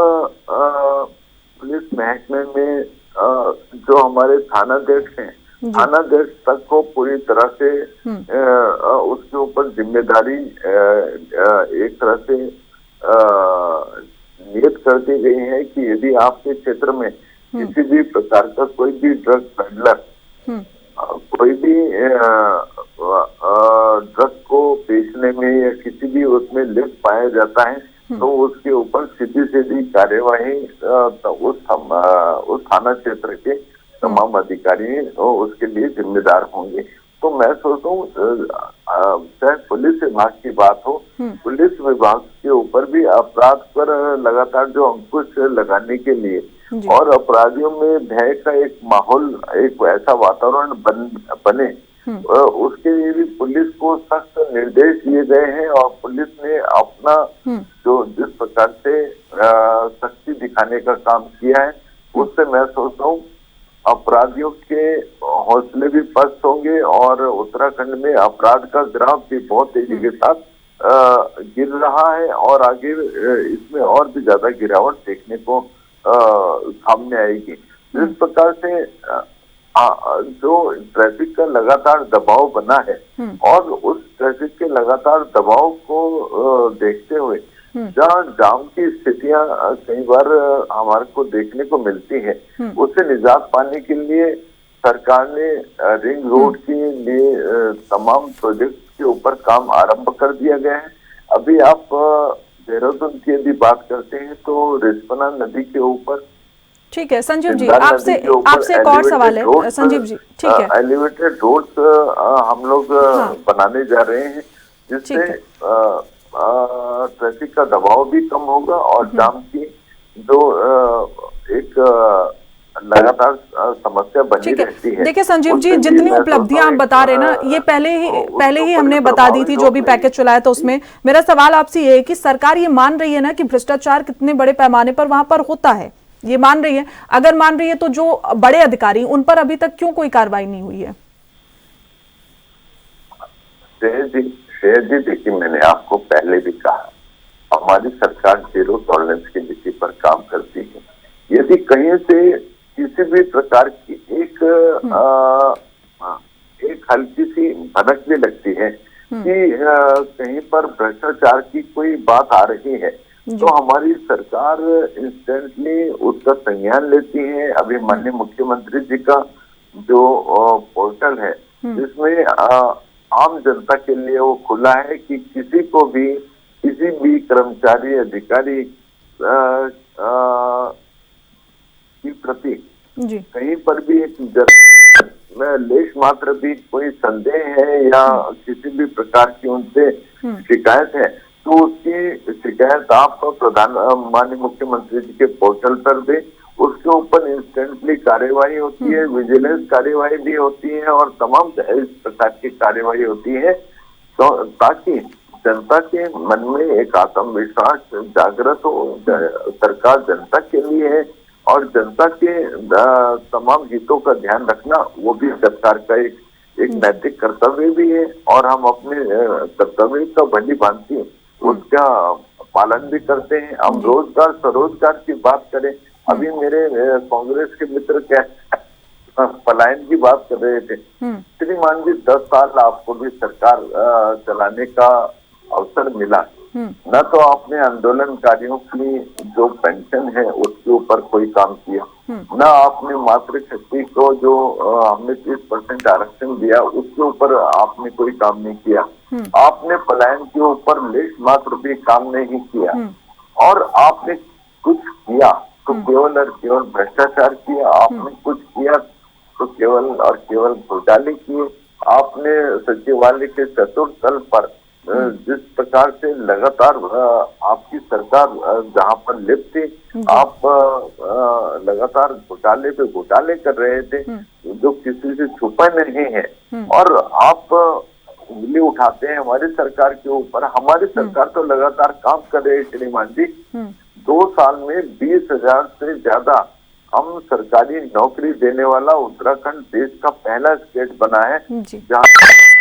पुलिस महकमे में जो हमारे थानाध्यक्ष हैं, थानाध्यक्ष तक को पूरी तरह से उसके ऊपर जिम्मेदारी एक तरह से नियत कर दी गई है कि यदि आपके क्षेत्र में किसी भी प्रकार का कोई भी ड्रग पेडलर, कोई भी ड्रग को बेचने में या किसी भी उसमें लिप्त पाया जाता है, तो उसके ऊपर सीधी कार्यवाही उस थाना क्षेत्र के तमाम अधिकारी उसके लिए जिम्मेदार होंगे। तो मैं सोचता हूँ चाहे पुलिस विभाग की बात हो, पुलिस विभाग के ऊपर भी अपराध पर लगातार जो अंकुश लगाने के लिए और अपराधियों में भय का एक माहौल, एक ऐसा वातावरण बने, उसके लिए भी पुलिस को सख्त निर्देश दिए गए हैं। और पुलिस ने अपना जो जिस प्रकार से सख्ती दिखाने का काम किया है, उससे मैं सोचता हूँ अपराधियों के हौसले भी पस्त होंगे और उत्तराखंड में अपराध का ग्राफ भी बहुत तेजी के साथ गिर रहा है और आगे इसमें और भी ज्यादा गिरावट देखने को सामने आएगी। इस प्रकार से जो ट्रैफिक का लगातार दबाव बना है और उस ट्रैफिक के लगातार दबाव को देखते हुए जहाँ जाम की स्थितियां कई बार हमारे को देखने को मिलती है, उससे निजात पाने के लिए सरकार ने रिंग रोड के लिए तमाम प्रोजेक्ट के ऊपर काम आरंभ कर दिया गया है। अभी आप देहरादून की यदि बात करते हैं तो रिस्पना नदी के ऊपर, ठीक है संजीव जी, आपसे एक और सवाल है संजीव जी, ठीक है, एलिवेटेड रोड्स हम लोग बनाने जा रहे हैं, जिससे ट्रैफिक का दबाव भी कम होगा और जाम की जो एक लगातार समस्या बनी रहती है। देखिए संजीव जी, जितनी उपलब्धियां आप बता रहे हैं ना, ये पहले ही हमने बता दी थी जो भी पैकेज चलाया था उसमें। मेरा सवाल आपसे ये है कि सरकार ये मान रही है ना कि भ्रष्टाचार कितने बड़े पैमाने पर वहां पर होता है, ये मान रही है? अगर मान रही है तो जो बड़े अधिकारी उन पर अभी तक क्यों कोई कार्रवाई नहीं हुई है? शेर जी, देखिए मैंने आपको पहले भी कहा, हमारी सरकार जीरो टॉलरेंस की नीति पर काम करती है। यदि कहीं से किसी भी प्रकार की एक हल्की सी भनक भी लगती है कि कहीं पर भ्रष्टाचार की कोई बात आ रही है, तो हमारी सरकार इंस्टेंटली उसका संज्ञान लेती है। अभी माननीय मुख्यमंत्री जी का जो पोर्टल है, जिसमें आम जनता के लिए वो खुला है कि किसी को भी, किसी भी कर्मचारी अधिकारी की प्रति कहीं पर भी एक लेश मात्र भी कोई संदेह है या किसी भी प्रकार की उनसे शिकायत है तो उसकी शिकायत आप माननीय मुख्यमंत्री जी के पोर्टल पर दे, उसके ऊपर इंस्टेंटली कार्यवाही होती है, विजिलेंस कार्यवाही भी होती है और तमाम इस प्रकार की कार्यवाही होती है तो ताकि जनता के मन में एक आत्मविश्वास जागृत हो। सरकार जनता के लिए है और जनता के तमाम हितों का ध्यान रखना वो भी सरकार का एक नैतिक कर्तव्य भी है और हम अपने कर्तव्य का भली भांति उसका पालन भी करते हैं। हम रोजगार स्वरोजगार की बात करें, अभी मेरे कांग्रेस के मित्र क्या पलायन की बात कर रहे थे। श्रीमान जी 10 साल आपको भी सरकार चलाने का अवसर मिला, न तो आपने आंदोलनकारियों की जो पेंशन है उसके ऊपर कोई काम किया, न आपने मातृशक्ति को जो हमने 30% आरक्षण दिया उसके ऊपर आपने कोई काम नहीं किया, आपने पलायन के ऊपर लेश मात्र भी काम नहीं किया और आपने कुछ किया तो केवल और केवल भ्रष्टाचार किया, आपने कुछ किया तो केवल और केवल घोटाले किए। आपने सचिवालय के चतुर्थ तल पर जिस प्रकार से लगातार आपकी सरकार जहां पर लिप्त थी, आप लगातार घोटाले पे घोटाले कर रहे थे जो किसी से छुपा नहीं है और आप उंगली उठाते हैं हमारी सरकार के ऊपर। हमारी सरकार तो लगातार काम कर रही है श्रीमान जी। 2 साल में 20,000 से ज्यादा हम सरकारी नौकरी देने वाला उत्तराखंड देश का पहला स्टेट बना है जहाँ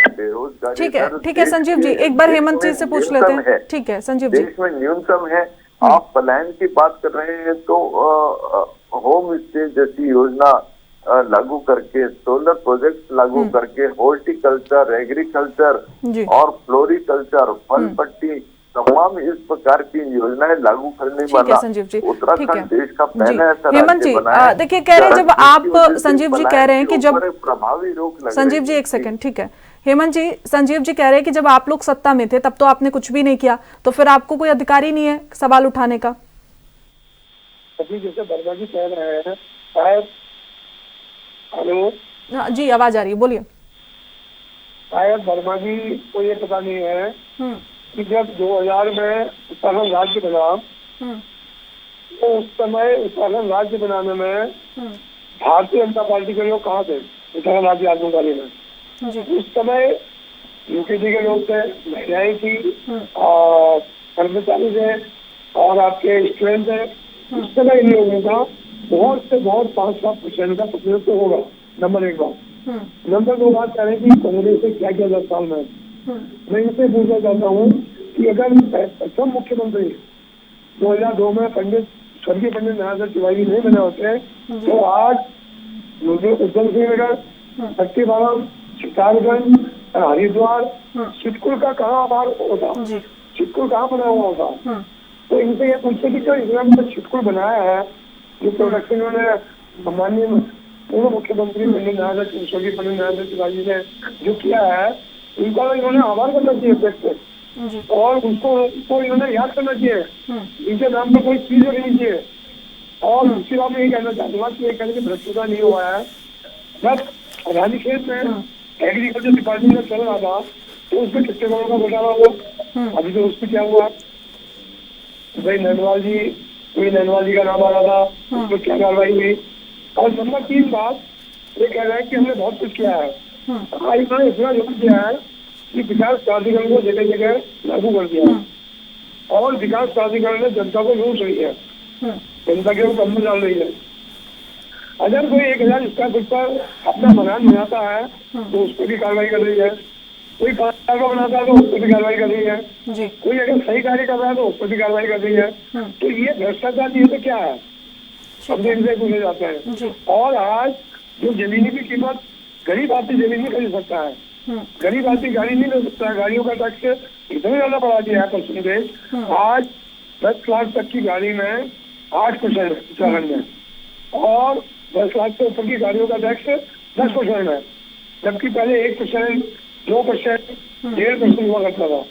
बेरोजगारी ठीक है संजीव जी, एक बार हेमंत जी से पूछ लेते हैं। ठीक है संजीव जी, देश में न्यूनतम है। आप पलायन की बात कर रहे हैं तो होम स्टे जैसी योजना लागू करके, सोलर प्रोजेक्ट लागू करके, हॉर्टिकल्चर, एग्रीकल्चर और फ्लोरिकल्चर, फल पट्टी, तमाम इस प्रकार की योजनाएं लागू करने वाला उत्तराखंड देश का पहला ऐसा हेमंत जी देखिए कह रहे हैं जब आप संजीव जी कह रहे हैं कि जब प्रभावी रोक संजीव जी एक सेकंड, ठीक है हेमंत जी, संजीव जी कह रहे हैं कि जब आप लोग सत्ता में थे तब तो आपने कुछ भी नहीं किया, तो फिर आपको कोई अधिकार ही नहीं है सवाल उठाने का। अभी जैसे वर्मा जी कह रहे हैं शायद, हेलो जी आवाज आ रही है, बोलिए। शायद वर्मा जी को ये पता नहीं है कि जब 2000 में उत्तराखंड राज्य बना तो उस समय उत्तराखंड राज्य बनाने में भारतीय जनता पार्टी के लोग कहाँ थे उत्तराखंड राज्य आंदोलन में? उस समय यूकेजी के लोग थे, महिलाएं थी, कर्मचारी थे और आपके स्टूडेंट थे। उस समय इन लोगों का बहुत से बहुत 5-7% का प्रतिनिधित्व होगा, नंबर 1 बात। नंबर 2 बात कह रहे हैं कि कांग्रेस से क्या किया 10 साल में। मैं इनसे पूछना चाहता हूँ कि अगर प्रथम मुख्यमंत्री 2002 में स्वर्गीय पंडित नारायण तिवारी नहीं बने होते तो आज उधम सिंह नगर, शक्तिवारम, सितारगंज, हरिद्वार, चिटकुल का कहाँ आभार होता, चिटकुल कहाँ बना हुआ होता। तो इनसे ये पूछते कि जो इस्लाम में चिटकुल बनाया है, जो प्रोडक्शन उन्होंने माननीय पूर्व मुख्यमंत्री स्वर्गीय पंडित नारायण तिवारी ने जो किया है, इनका इन्होंने आभार करना चाहिए व्यक्त और उसको इन्होंने याद करना चाहिए। इनके नाम पर कोई चीज नहीं चाहिए। और दूसरी बात मैं ये कहना चाहूंगा कि ये कहने की भ्रष्टाचार नहीं हुआ है। बस रानीखेत में एग्रीकल्चर डिपार्टमेंट में चल रहा था तो उसमें कितने करोड़ का घोटाला हुआ, अभी तो उसमें क्या हुआ भाई, नैनवाल जी का नाम आ रहा था, उसमें क्या कार्रवाई हुई। और नंबर 3 बात ये कह रहे हैं कि हमने बहुत कुछ किया है। इन्होंने इतना जरूर किया है कि विकास प्राधिकरण को जगह जगह लागू कर दिया और विकास प्राधिकरण ने जनता को लूट रही है, जनता के ऊपर कम डाल रही है। अगर कोई 1000 स्क्वायर फुट पर अपना मकान बनाता है तो उस पर भी कार्रवाई कर रही है, कोई कार्य बनाता है तो उस पर भी कार्रवाई कर रही है, कोई अगर सही कार्य कर रहा है तो उस पर भी कार्रवाई कर रही है। तो ये भ्रष्टाचार ये तो क्या है, सब इनसे पूछे जाते हैं। और आज जो जमीनी की कीमत गरीब आदमी जमीन नहीं खरीद सकता है, गरीब आदमी गाड़ी नहीं ले सकता है, गाड़ियों का टैक्स इतना ज्यादा बढ़ा दिया है परसेंटेज। आज 10 लाख तक की गाड़ी में 8% उत्तराखंड में और 10 लाख से ऊपर की गाड़ियों का टैक्स 10% है, जबकि पहले 1%, 2%, 1.5% हुआ करता था।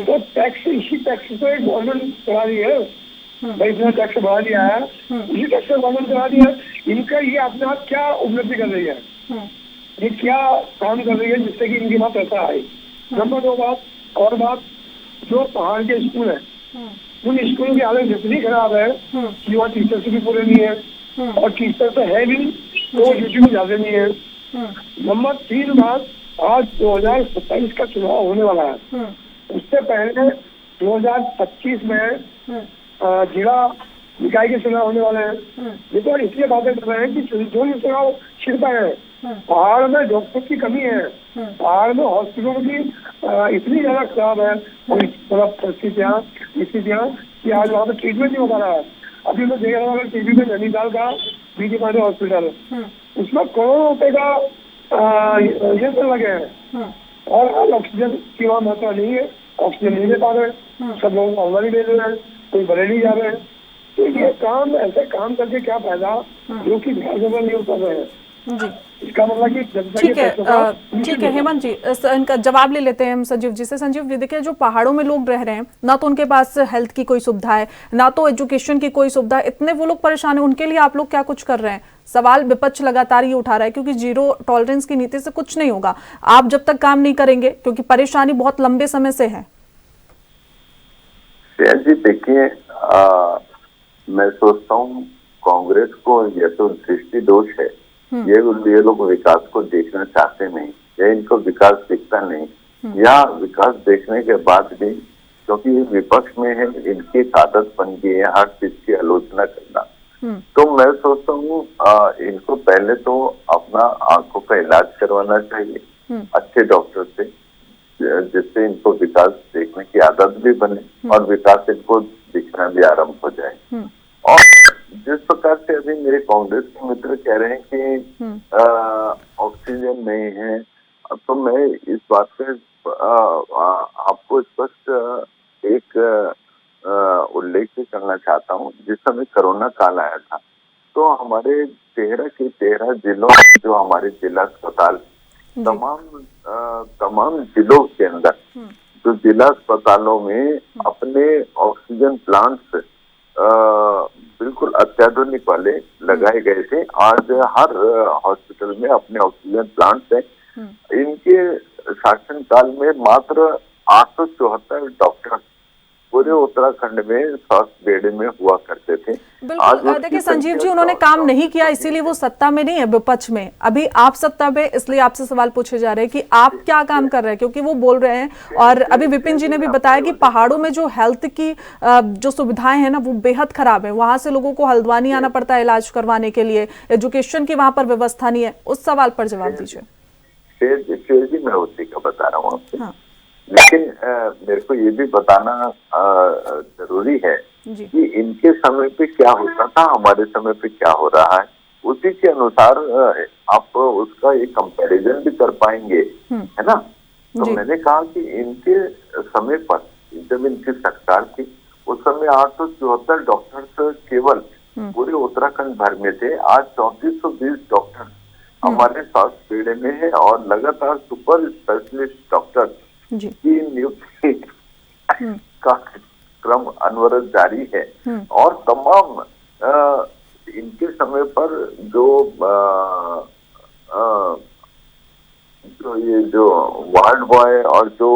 तो टैक्स, इसी टैक्स तो एक गवर्नमेंट करा रही है भाई, इतना टैक्स बढ़ा दिया है, इसी टैक्स से गवर्नमेंट करा दिया है। इनका ये अपने आप क्या उन्नति कर रही है, ये क्या काम कर रही है जिससे कि इनके पास पैसा आए। नंबर 2 बात, जो पहाड़ के स्कूल है उन स्कूलों की हालत इतनी खराब है कि वहाँ टीचर्स भी पूरे नहीं है, और टीचर तो है भी तो ड्यूटी में ज्यादा नहीं है। नंबर 3 बात, आज 2027 का चुनाव होने वाला है, उससे पहले 2025 में जिला निकाय के चुनाव होने वाले हैं। ये तो इसलिए बातें कर रहे हैं कि जो ये चुनाव छिड़ पाए हैं, पहाड़ में डॉक्टर की कमी है, पहाड़ में हॉस्पिटलों की इतनी ज्यादा खराब है और इस तरह परिस्थितियाँ कि आज वहाँ पे ट्रीटमेंट नहीं हो पा रहा है। अभी मैं देख रहा हूँ टीवी में नैनीताल का बीडी पांडे हॉस्पिटल, उसमें करोड़ों रुपए का ये सब लगे हैं, और आज ऑक्सीजन की वहाँ मात्रा नहीं है, ऑक्सीजन नहीं दे पा रहे, सब लोग ऑनलाइन ले रहे हैं, कोई बरेली जा रहे हैं। तो ये काम ऐसे काम करके क्या फायदा जो कि नहीं उतर रहे हैं जी। इसका मतलब कि ठीक है हेमंत जी, इनका जवाब ले लेते हैं हम संजीव जी से। संजीव जी, देखिए जो पहाड़ों में लोग रह रहे हैं, ना तो उनके पास हेल्थ की कोई सुविधा है, ना तो एजुकेशन की कोई सुविधा, इतने वो लोग परेशान है, उनके लिए आप लोग क्या कुछ कर रहे हैं? सवाल विपक्ष लगातार ये उठा रहा है क्योंकि जीरो टॉलरेंस की नीति से कुछ नहीं होगा आप जब तक काम नहीं करेंगे, क्योंकि परेशानी बहुत लंबे समय से है। जी देखिए, मैं सोचता हूँ कांग्रेस को यह तो दृष्टि दोष है, ये लोग विकास को देखना चाहते नहीं, या इनको विकास दिखता नहीं, या विकास देखने के बाद भी क्योंकि ये विपक्ष में है, इनकी आदत बन गई है हर चीज की आलोचना करना। तो मैं सोचता हूँ इनको पहले तो अपना आंखों का इलाज करवाना चाहिए अच्छे डॉक्टर से, जिससे इनको विकास देखने की आदत भी बने और विकास इनको दिखना भी आरंभ हो जाए। और जिस प्रकार से अभी मेरे कांग्रेस के मित्र कह रहे हैं कि ऑक्सीजन नहीं है, तो मैं इस बात पे आपको स्पष्ट एक उल्लेख करना चाहता हूँ। जिस समय कोरोना काल आया था तो हमारे 13 के 13 जिलों, जो हमारे जिला अस्पताल, तमाम जिलों के अंदर जो जिला अस्पतालों में अपने ऑक्सीजन प्लांट्स बिल्कुल अत्याधुनिक वाले लगाए गए थे। आज हर हॉस्पिटल में अपने ऑक्सीजन प्लांट्स हैं। इनके शासनकाल में मात्र 874 डॉक्टर पूरे उत्तराखंड में स्वास्थ्य बेड़े में हुआ करते थे। बिल्कुल, देखिए संजीव जी, उन्होंने काम नहीं किया इसीलिए वो सत्ता में नहीं है, विपक्ष में। अभी आप सत्ता में, इसलिए आपसे सवाल पूछे जा रहे हैं कि आप क्या काम कर रहे हैं, क्योंकि वो बोल रहे हैं। और अभी विपिन जी ने भी बताया कि पहाड़ों में जो हेल्थ की जो सुविधाएं हैं ना, वो बेहद खराब है। वहां से लोगों को हल्द्वानी आना पड़ता है इलाज करवाने के लिए, एजुकेशन की वहां पर व्यवस्था नहीं है। उस सवाल पर जवाब दीजिए। मैं उसी का बता रहा हूँ आपसे, लेकिन मेरे को ये भी बताना जरूरी है कि इनके समय पे क्या होता था, हमारे समय पे क्या हो रहा है, उसी के अनुसार आप उसका एक कंपैरिजन भी कर पाएंगे, है ना। तो मैंने कहा कि इनके समय पर जब इनकी सरकार थी उस समय 874 डॉक्टर्स केवल पूरे उत्तराखंड भर में थे। आज 3420 डॉक्टर हमारे स्वास्थ्य बेड़े में है और लगातार सुपर स्पेशलिस्ट डॉक्टर की नियुक्ति का क्रम अनवरत जारी है। और तमाम इनके समय पर जो वार्ड बॉय और जो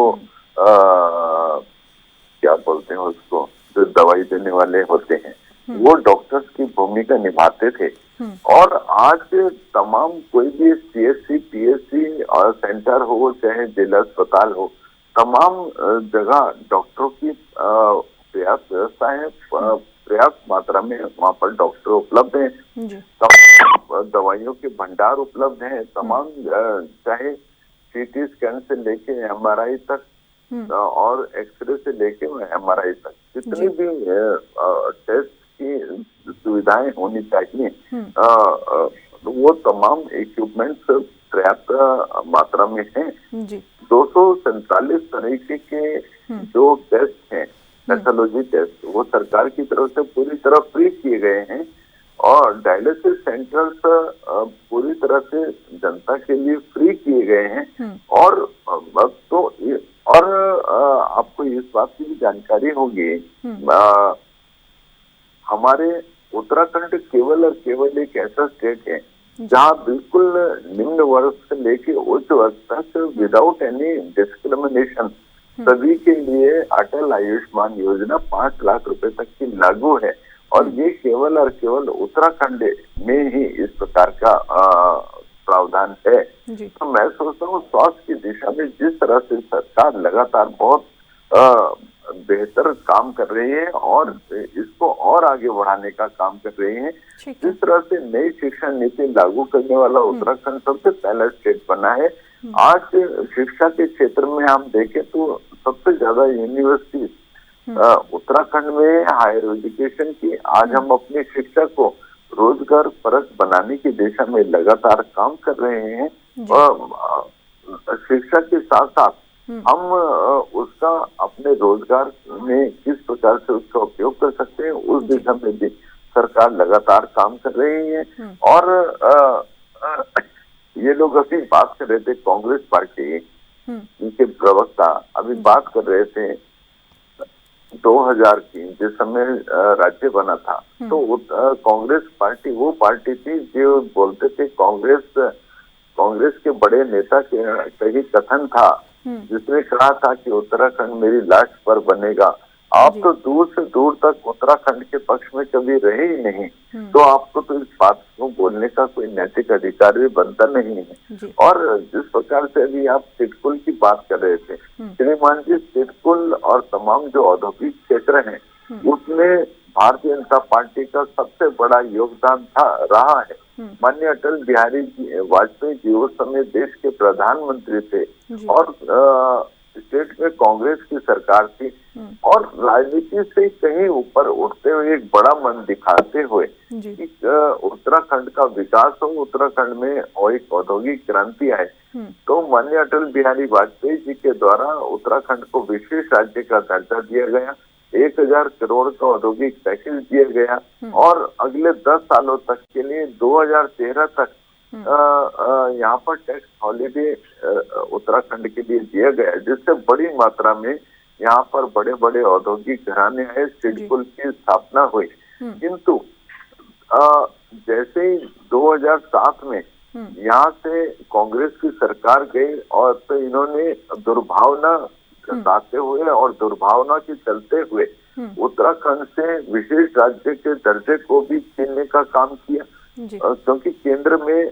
क्या बोलते हैं उसको, जो दवाई देने वाले होते हैं, वो डॉक्टर्स की भूमिका निभाते थे। और आज तमाम कोई भी CHC PHC और सेंटर हो चाहे जिला अस्पताल हो, तमाम जगह डॉक्टरों की पर्याप्त व्यवस्था है, पर्याप्त मात्रा में वहाँ पर डॉक्टर उपलब्ध हैं, तमाम दवाइयों के भंडार उपलब्ध हैं, तमाम चाहे CT स्कैन से लेके MRI तक और एक्सरे से लेके MRI तक जितनी भी टेस्ट की सुविधाएं होनी चाहिए, वो तमाम इक्विपमेंट्स पर्याप्त मात्रा में हैं। 247 तरीके के जो टेस्ट हैं, पैथोलॉजी टेस्ट, वो सरकार की तरफ से पूरी तरह फ्री किए गए हैं। और डायलिसिस सेंटर्स पूरी तरह से जनता के लिए फ्री किए गए हैं। और तो आपको इस बात की भी जानकारी होगी, हमारे उत्तराखंड केवल और केवल एक ऐसा स्टेट है जहाँ बिल्कुल निम्न वर्ग से लेके उच्च वर्ग तक विदाउट एनी डिस्क्रिमिनेशन सभी के लिए अटल आयुष्मान योजना 5 लाख रुपए तक की लागू है। और ये केवल और केवल उत्तराखंड में ही इस प्रकार का प्रावधान है। तो मैं सोचता हूँ स्वास्थ्य की दिशा में जिस तरह से सरकार लगातार बहुत बेहतर काम कर रही है और इसको और आगे बढ़ाने का काम कर रही है। जिस तरह से नई शिक्षा नीति लागू करने वाला उत्तराखंड सबसे पहला स्टेट बना है। आज शिक्षा के क्षेत्र में हम देखें तो सबसे ज्यादा यूनिवर्सिटी उत्तराखंड में हायर एजुकेशन की। आज हम अपनी शिक्षा को रोजगार परक बनाने की दिशा में लगातार काम कर रहे हैं। शिक्षा के साथ साथ हम उसका अपने रोजगार में किस प्रकार से उसका उपयोग कर सकते हैं उस दिशा में भी सरकार लगातार काम कर रही है। और ये लोग अभी बात कर रहे थे, कांग्रेस पार्टी के प्रवक्ता अभी बात कर रहे थे 2000 की जिस समय राज्य बना था तो कांग्रेस पार्टी वो पार्टी थी जो बोलते थे कांग्रेस के बड़े नेता के कहीं कथन था जिसने कहा था कि उत्तराखंड मेरी लाश पर बनेगा। आप तो दूर से दूर तक उत्तराखंड के पक्ष में कभी रहे ही नहीं, तो आपको तो इस बात को बोलने का कोई नैतिक अधिकार भी बनता नहीं है। और जिस प्रकार से अभी आप सिडकुल की बात कर रहे थे श्रीमान जी, सिडकुल और तमाम जो औद्योगिक क्षेत्र हैं उसमें भारतीय जनता पार्टी का सबसे बड़ा योगदान रहा है। माननीय अटल बिहारी वाजपेयी जी उस समय देश के प्रधानमंत्री थे और स्टेट में कांग्रेस की सरकार थी और राजनीति से कहीं ऊपर उठते हुए एक बड़ा मन दिखाते हुए कि उत्तराखंड का विकास हो, उत्तराखंड में और एक औद्योगिक क्रांति आए। तो माननीय अटल बिहारी वाजपेयी जी के द्वारा उत्तराखंड को विशेष राज्य का दर्जा दिया गया, 1000 करोड़ का औद्योगिक पैकेज दिया गया और अगले 10 सालों तक के लिए 2013 तक यहाँ पर टैक्स हॉलिडे उत्तराखंड के लिए दिया गया, जिससे बड़ी मात्रा में यहाँ पर बड़े बड़े औद्योगिक घराने आए, सिडकुल की स्थापना हुई। किंतु जैसे ही 2007 में यहाँ से कांग्रेस की सरकार गई और तो इन्होंने दुर्भावना बताते हुए और दुर्भावना के चलते हुए उत्तराखंड से विशेष राज्य के दर्जे को भी छीनने का काम किया। क्योंकि केंद्र में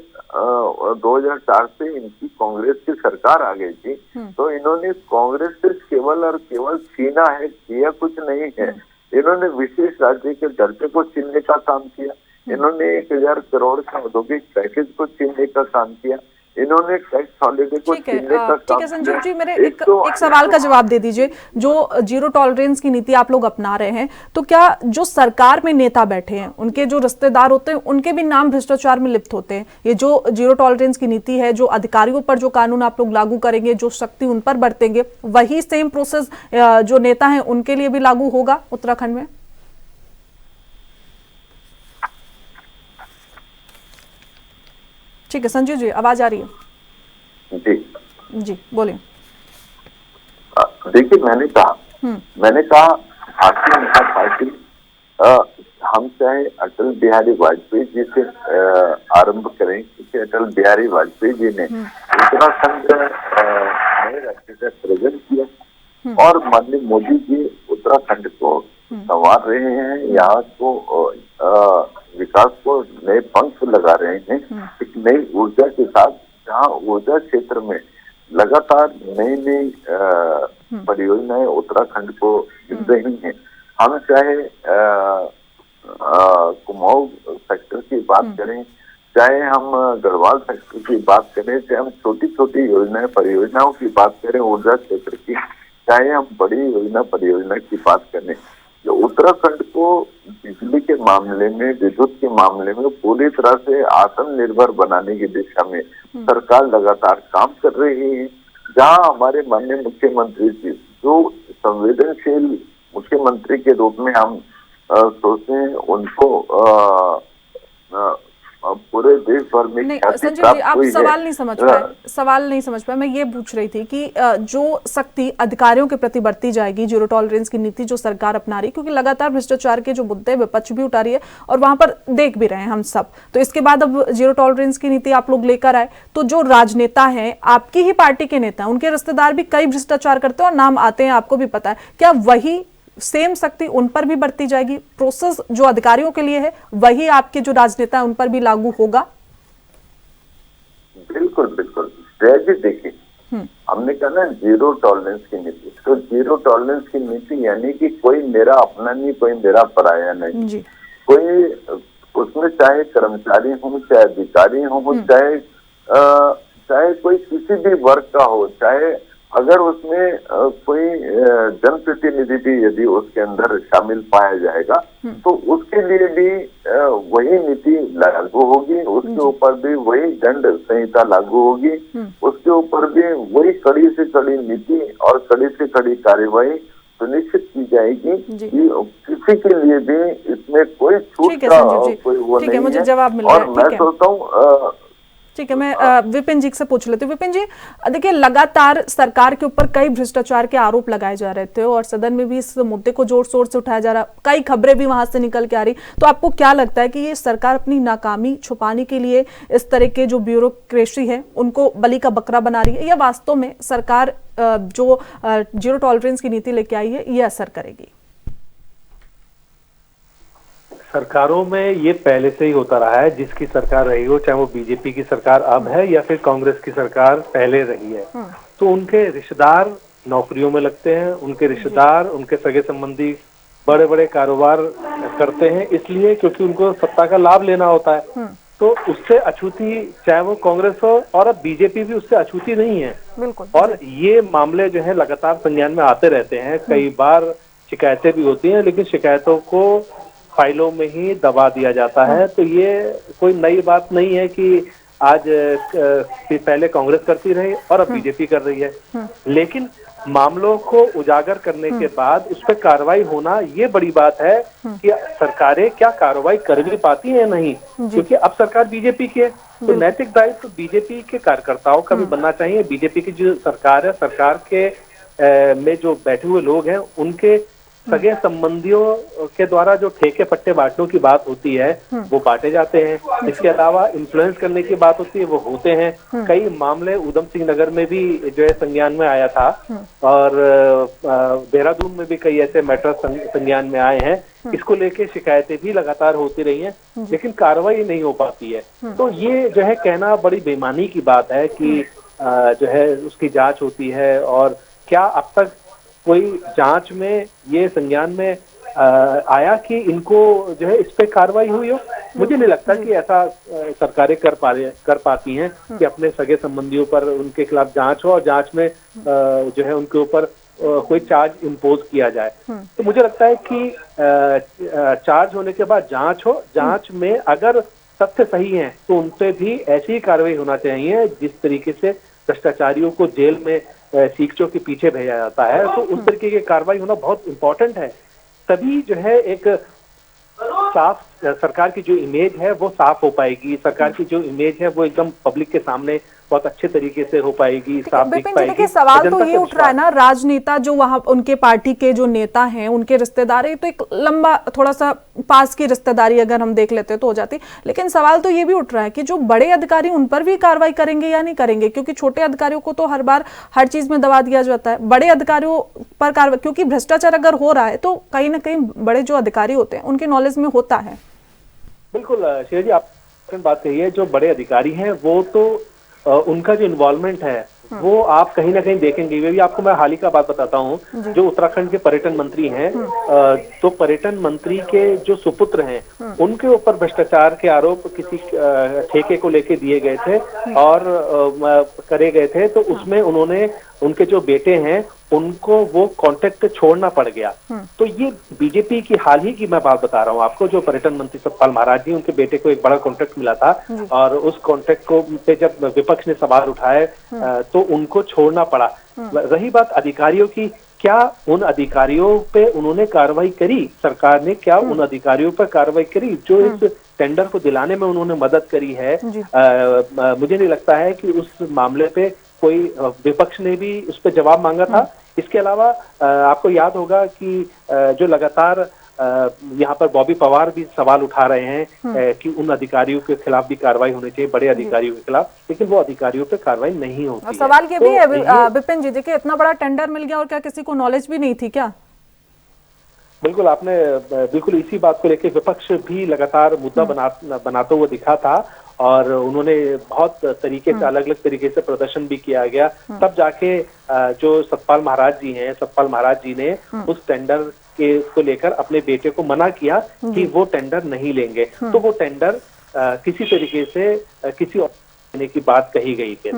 2004 से इनकी कांग्रेस की सरकार आ गई थी, तो इन्होंने कांग्रेस से केवल और केवल छीना है, किया कुछ नहीं है। इन्होंने विशेष राज्य के दर्जे को छीनने का काम किया, इन्होंने 1000 करोड़ का औद्योगिक पैकेज को छीनने का काम किया, इन्होंने टैक्स हॉलिडे को छीनने का काम किया। ठीक है संजीव जी, मेरे एक सवाल का जवाब दे दीजिए। जो जीरो टॉलरेंस की नीति आप लोग अपना रहे हैं, तो क्या जो सरकार में नेता बैठे हैं उनके जो रिश्तेदार होते हैं उनके भी नाम भ्रष्टाचार में लिप्त होते हैं? ये जो जीरो टॉलरेंस की नीति है, जो अधिकारियों पर जो कानून आप लोग लागू करेंगे, जो शक्ति उन पर बरतेंगे, वही सेम प्रोसेस जो नेता है उनके लिए भी लागू होगा उत्तराखंड में? ठीक है संजीव जी, आवाज आ रही है? जी बोलिए। देखिए मैंने कहा भारतीय जनता पार्टी हम चाहे अटल बिहारी वाजपेयी जी से आरंभ करें, क्योंकि अटल बिहारी वाजपेयी जी ने उत्तराखंड नए राज्य का सृजन किया और माननीय मोदी जी उत्तराखंड को संवार रहे हैं, यहाँ को विकास को नए पंख लगा रहे हैं एक नई ऊर्जा के साथ, जहाँ ऊर्जा क्षेत्र में लगातार नई नई परियोजनाएं उत्तराखंड को मिल रही हैं। हम चाहे कुमाऊं सेक्टर की बात करें, चाहे हम गढ़वाल सेक्टर की बात करें, चाहे हम छोटी छोटी योजनाएं परियोजनाओं की बात करें ऊर्जा क्षेत्र की, चाहे हम बड़ी योजना परियोजना की बात करें, जो उत्तराखंड को बिजली के मामले में, विद्युत के मामले में पूरी तरह से आत्मनिर्भर बनाने की दिशा में सरकार लगातार काम कर रही है। जहां हमारे माननीय मुख्यमंत्री जी जो संवेदनशील मुख्यमंत्री के रूप में हम सोचते हैं, उनको पूरे देश भर में नहीं ख्याति संजीव जी, प्राप्त आप हुई सवाल है। नहीं समझ पाए, सवाल नहीं समझ पाए। मैं ये पूछ रही थी कि जो सख्ती अधिकारियों के प्रति बरती जाएगी, जीरो टॉलरेंस की नीति जो सरकार अपना रही, क्योंकि लगातार भ्रष्टाचार के जो मुद्दे विपक्ष भी उठा रही है और वहां पर देख भी रहे हैं हम सब, तो इसके बाद अब जीरो टॉलरेंस की नीति आप लोग लेकर आए, तो जो राजनेता हैं, आपकी ही पार्टी के नेता, उनके रिश्तेदार भी कई भ्रष्टाचार करते हैं और नाम आते हैं, आपको भी पता है, क्या वही सेम सख्ती उन पर भी बरती जाएगी? प्रोसेस जो अधिकारियों के लिए है वही आपके जो राजनेता है उन पर भी लागू होगा? बिल्कुल बिल्कुल। स्ट्रेटजी देखिए, हमने कहा ना जीरो टॉलरेंस की नीति, तो जीरो टॉलरेंस की नीति यानी कि कोई मेरा अपना नहीं, कोई मेरा पराया नहीं जी। कोई उसमें चाहे कर्मचारी हो, चाहे अधिकारी हो, चाहे कोई किसी भी वर्ग का हो, चाहे अगर उसमें कोई जनप्रतिनिधि भी यदि उसके अंदर शामिल पाया जाएगा तो उसके लिए भी वही नीति लागू होगी, उसके ऊपर भी वही दंड संहिता लागू होगी, उसके ऊपर भी वही कड़ी से कड़ी नीति और कड़ी से कड़ी कार्यवाही सुनिश्चित की जाएगी कि किसी के लिए भी इसमें कोई छूट का कोई वो नहीं है। मुझे जवाब मिल रहा है। और मैं सोचता हूँ ठीक है, मैं विपिन जी से पूछ लेती हूँ। विपिन जी, देखिए लगातार सरकार के ऊपर कई भ्रष्टाचार के आरोप लगाए जा रहे थे और सदन में भी इस मुद्दे को जोर शोर से उठाया जा रहा, कई खबरें भी वहां से निकल के आ रही, तो आपको क्या लगता है कि ये सरकार अपनी नाकामी छुपाने के लिए इस तरह के जो ब्यूरोक्रेसी है उनको बलि का बकरा बना रही है, या वास्तव में सरकार जो जीरो टॉलरेंस की नीति लेके आई है ये असर करेगी? सरकारों में ये पहले से ही होता रहा है, जिसकी सरकार रही हो, चाहे वो बीजेपी की सरकार अब है या फिर कांग्रेस की सरकार पहले रही है, तो उनके रिश्तेदार नौकरियों में लगते हैं, उनके रिश्तेदार, उनके सगे संबंधी बड़े बड़े कारोबार करते हैं, इसलिए क्योंकि उनको सत्ता का लाभ लेना होता है। तो उससे अछूती, चाहे वो कांग्रेस हो और अब बीजेपी भी, उससे अछूती नहीं है। और ये मामले जो है लगातार संज्ञान में आते रहते हैं, कई बार शिकायतें भी होती हैं, लेकिन शिकायतों को फाइलों में ही दबा दिया जाता है। तो ये कोई नई बात नहीं है कि आज पहले कांग्रेस करती रही और अब बीजेपी कर रही है, लेकिन मामलों को उजागर करने के बाद उस पर कार्रवाई होना ये बड़ी बात है कि सरकारें क्या कार्रवाई कर भी पाती है नहीं, क्योंकि अब सरकार बीजेपी की है, तो नैतिक दायित्व तो बीजेपी के कार्यकर्ताओं का भी बनना चाहिए। बीजेपी की जो सरकार है, सरकार के में जो बैठे हुए लोग हैं, उनके सगे संबंधियों के द्वारा जो ठेके पट्टे बांटने की बात होती है वो बांटे जाते हैं। इसके अलावा इन्फ्लुएंस करने की बात होती है, वो होते हैं। कई मामले उधम सिंह नगर में भी जो है संज्ञान में आया था, और देहरादून में भी कई ऐसे मैटर संज्ञान में आए हैं। इसको लेके शिकायतें भी लगातार होती रही हैं, लेकिन कार्रवाई नहीं हो पाती है। तो ये जो है कहना बड़ी बेईमानी की बात है कि जो है उसकी जांच होती है, और क्या अब तक कोई जांच में ये संज्ञान में आया कि इनको जो है इस पे कार्रवाई हुई हो? मुझे नहीं लगता कि ऐसा सरकारें कर पाती हैं कि अपने सगे संबंधियों पर उनके खिलाफ जांच हो और जांच में जो है उनके ऊपर कोई चार्ज इम्पोज किया जाए। तो मुझे लगता है कि चार्ज होने के बाद जांच हो, जांच में अगर तथ्य सही हैं तो उनपे भी ऐसी ही कार्रवाई होना चाहिए जिस तरीके से भ्रष्टाचारियों को जेल में सीखचों के पीछे भेजा जाता है। तो उस तरीके की कार्रवाई होना बहुत इंपॉर्टेंट है, तभी जो है एक साफ सरकार की जो इमेज है वो साफ हो पाएगी, सरकार की जो इमेज है वो एकदम पब्लिक के सामने बहुत अच्छे तरीके से हो पाएगी, साफ दिख पाएगी। देखिए सवाल तो ये उठ रहा है ना, राजनेता जो वहां उनके पार्टी के जो नेता हैं, उनके रिश्तेदार है, तो एक लंबा थोड़ा सा पास की रिश्तेदारी अगर हम देख लेते तो हो जाती, लेकिन सवाल तो ये भी उठ रहा है कि जो बड़े अधिकारी उन पर भी कार्रवाई करेंगे या नहीं करेंगे, क्योंकि छोटे अधिकारियों को तो हर बार हर चीज में दबा दिया जाता है, बड़े अधिकारियों पर कार्रवाई, क्योंकि भ्रष्टाचार अगर हो रहा है तो कहीं ना कहीं बड़े जो अधिकारी होते हैं उनके नॉलेज में होता है। बिल्कुल श्रेया जी, आपने बात कही है, जो बड़े अधिकारी हैं वो तो उनका जो इन्वॉल्वमेंट है वो आप कहीं ना कहीं देखेंगे। वे भी आपको मैं हाल ही का बात बताता हूँ, जो उत्तराखंड के पर्यटन मंत्री हैं, तो पर्यटन मंत्री के जो सुपुत्र हैं उनके ऊपर भ्रष्टाचार के आरोप किसी ठेके को लेके दिए गए थे और करे गए थे, तो उसमें उन्होंने उनके जो बेटे हैं उनको वो कॉन्ट्रैक्ट छोड़ना पड़ गया। तो ये बीजेपी की हाल ही की मैं बात बता रहा हूँ आपको, जो पर्यटन मंत्री सतपाल महाराज जी, उनके बेटे को एक बड़ा कॉन्ट्रैक्ट मिला था और उस कॉन्ट्रैक्ट को पे जब विपक्ष ने सवाल उठाए तो उनको छोड़ना पड़ा। रही बात अधिकारियों की, क्या उन अधिकारियों पे उन्होंने कार्रवाई करी? सरकार ने क्या उन अधिकारियों पर कार्रवाई करी जो इस टेंडर को दिलाने में उन्होंने मदद करी है? मुझे नहीं लगता है कि उस मामले पे कोई विपक्ष ने भी उस पर जवाब मांगा था। इसके अलावा आपको याद होगा कि जो लगातार यहाँ पर बॉबी पवार भी सवाल उठा रहे हैं कि उन अधिकारियों के खिलाफ भी कार्रवाई होनी चाहिए, बड़े अधिकारियों के खिलाफ, लेकिन वो अधिकारियों पे कार्रवाई नहीं होती है। सवाल ये भी है विपिन जी, देखिए इतना बड़ा टेंडर मिल गया और क्या किसी को नॉलेज भी नहीं थी क्या? बिल्कुल, आपने बिल्कुल इसी बात को लेकर विपक्ष भी लगातार मुद्दा बनाता हुआ दिखा था और उन्होंने बहुत तरीके से, अलग अलग तरीके से प्रदर्शन भी किया गया। तब जाके जो सतपाल महाराज जी ने उस टेंडर के को लेकर अपने बेटे को मना किया कि वो टेंडर नहीं लेंगे। तो वो टेंडर किसी तरीके से किसी और देने की बात कही गई थी,